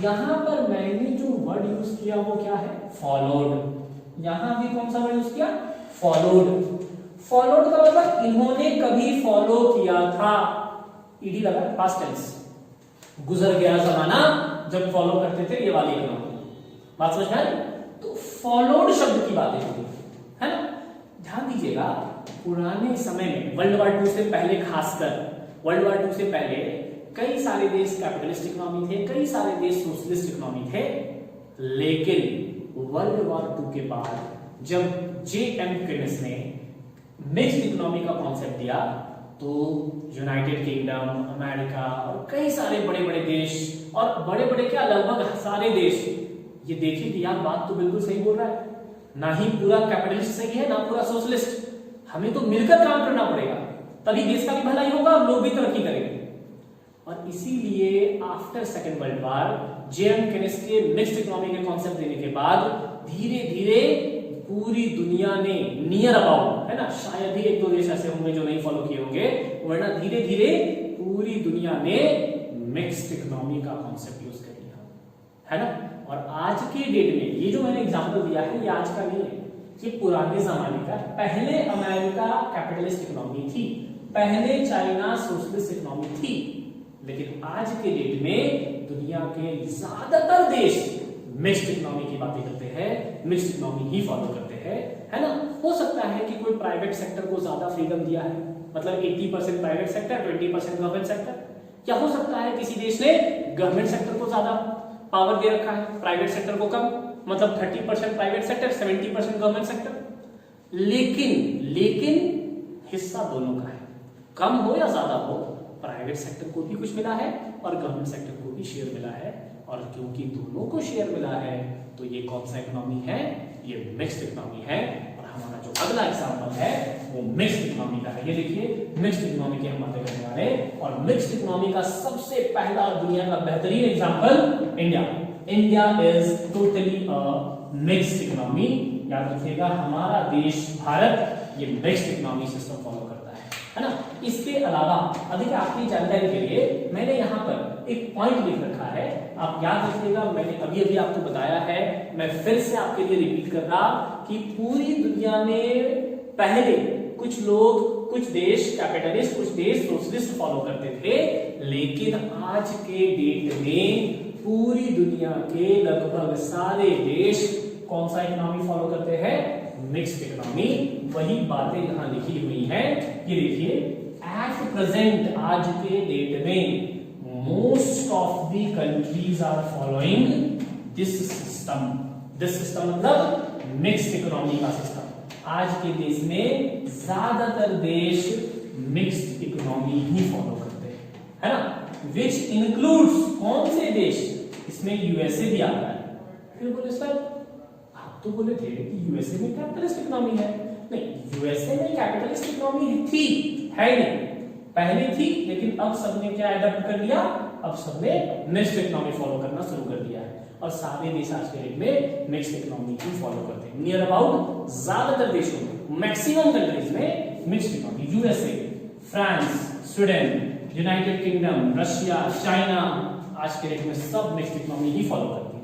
यहां पर मैंने जो वर्ड यूज किया वो क्या है? फॉलोड। यहां भी कौन सा वर्ड यूज किया? फॉलोड। फॉलोड का मतलब इन्होंने कभी फॉलो किया था, ईडी लगा, पास्ट टेंस। गुजर गया जमाना जब फॉलो करते थे ये वाली इकोनॉमी। बात समझ में आई? तो फॉलोड शब्द की बात है ना। ध्यान दीजिएगा पुराने समय में वर्ल्ड वॉर 2 से पहले, खासकर वर्ल्ड वॉर 2 से पहले कई सारे देश कैपिटलिस्ट इकोनॉमी थे, कई सारे देश सोशलिस्ट इकोनॉमी थे। लेकिन वर्ल्ड वॉर 2 के बाद जब जे.एम. केनेस ने मिक्स्ड इकोनॉमी का कॉन्सेप्ट दिया, तो यूनाइटेड किंगडम, अमेरिका और कई सारे बड़े बड़े देश, और बड़े बड़े क्या लगभग सारे देश ये देखे कि यार बात तो बिल्कुल सही बोल रहा है, ना ही पूरा कैपिटलिस्ट सही है ना पूरा सोशलिस्ट, हमें तो मिलकर काम करना पड़ेगा, तभी देश का भी भलाई होगा और लोग भी तरक्की करेंगे। और इसीलिए after second world war JM. Keynes के मिक्स्ड इकोनॉमी के कॉन्सेप्ट देने के बाद धीरे धीरे पूरी दुनिया ने नियर अबाउट, है ना, शायद ही 1-2 देश ऐसे होंगे जो नहीं फॉलो किए होंगे, वरना धीरे धीरे पूरी दुनिया ने मिक्स्ड इकोनॉमी का कॉन्सेप्ट यूज कर लिया, है ना। और आज के डेट में ये जो मैंने एग्जांपल दिया है, ये आज का नहीं है, ये पुराने जमाने का। पहले अमेरिका कैपिटलिस्ट इकोनॉमी थी, पहले चाइना सोशलिस्ट इकोनॉमी थी, लेकिन आज के डेट में दुनिया के ज्यादातर देश मिक्स्ड इकोनॉमी की बातें करते हैं, मिक्स्ड इकोनॉमी ही फॉलो करते हैं, है ना। हो सकता है कि कोई प्राइवेट सेक्टर को ज्यादा फ्रीडम दिया है, मतलब 80% प्राइवेट सेक्टर, 20% गवर्नमेंट सेक्टर, या हो सकता है किसी देश ने गवर्नमेंट सेक्टर को ज्यादा पावर दे रखा है, प्राइवेट सेक्टर को कम, मतलब 30% प्राइवेट सेक्टर, 70% गवर्नमेंट सेक्टर। लेकिन हिस्सा दोनों का है, कम हो या ज्यादा हो, प्राइवेट सेक्टर को भी कुछ मिला है और गवर्नमेंट सेक्टर को भी शेयर मिला है। और क्योंकि दोनों को शेयर मिला है तो ये कौन सा इकोनॉमी है? ये मिक्स्ड इकोनॉमी है। और हमारा जो अगला एग्जांपल है वो मिक्स्ड इकोनॉमी का है। ये देखिए मिक्स्ड इकोनॉमी की हम बातें करने वाले, और मिक्स्ड इकोनॉमी का सबसे पहला दुनिया का बेहतरीन example India. India is totally a mixed economy. याद रखिएगा हमारा देश भारत ये मिक्स्ड इकोनॉमी सिस्टम फॉलो करता है ना। इसके अलावा अधिक आपकी जानकारी के लिए मैंने यहाँ पर एक पॉइंट लिख रखा है, आप याद रखिएगा। मैंने अभी अभी आपको बताया है, मैं फिर से आपके लिए रिपीट कर रहा कि पूरी दुनिया में पहले कुछ लोग, कुछ देश कैपिटलिस्ट, कुछ देश सोशलिस्ट फॉलो करते थे, लेकिन आज के डेट में पूरी दुनिया के लगभग सारे देश कौन सा इकोनॉमी फॉलो करते हैं? Mixed economy. वही बातें यहां लिखी हुई हैं, ये देखिए। एट प्रेजेंट, आज के डेट में most of the countries are following this system. This system मतलब मिक्स्ड इकोनॉमी का सिस्टम। आज के देश में ज्यादातर देश मिक्स्ड इकोनॉमी ही फॉलो करते हैं, है ना। विच इंक्लूड्स, कौन से देश? इसमें यूएसए भी आता है। फिर बोले सर आप तो बोले थे कि यूएसए में कैपिटलिस्ट इकोनॉमी है। नहीं, यूएसए में कैपिटलिस्ट इकोनॉमी थी, है नहीं, पहले थी, लेकिन अब सबने क्या अडॉप्ट कर लिया? अब सबने मिक्स्ड इकोनॉमी फॉलो करना शुरू कर दिया है। और सारे देश आज के डेट में मिक्स्ड इकोनॉमी ही फॉलो करते हैं। नियर अबाउट ज्यादातर देशों में, मैक्सिमम कंट्रीज में mixed economy. USA, France, Sweden, United kingdom, Russia, China आज के डेट में सब मिक्स्ड इकोनॉमी ही फॉलो करती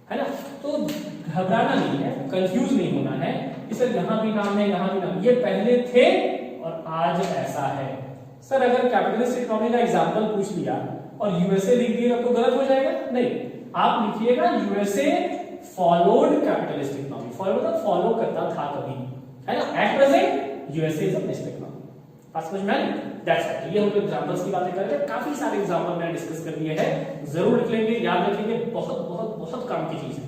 है ना। तो घबराना नहीं है, कंफ्यूज नहीं होना है, इसे यहाँ भी नाम है, यहाँ भी नाम, ये पहले थे और आज ऐसा है। सर अगर कैपिटलिस्ट इकोनॉमी का एग्जांपल पूछ लिया और यूएसए लिख दिएगा तो गलत हो जाएगा? नहीं, आप लिखिएगा USA followed capitalist economy, follow करता था कभी, है ना। At present USA is a mixed economy. बात समझ में आई? That's it. ये हम लोग एग्जांपल्स की बातें कर रहे हैं, काफी सारे एग्जांपल मैंने डिस्कस कर दिए हैं, जरूर लिख लेंगे, याद रखेंगे, बहुत बहुत बहुत काम की चीज है।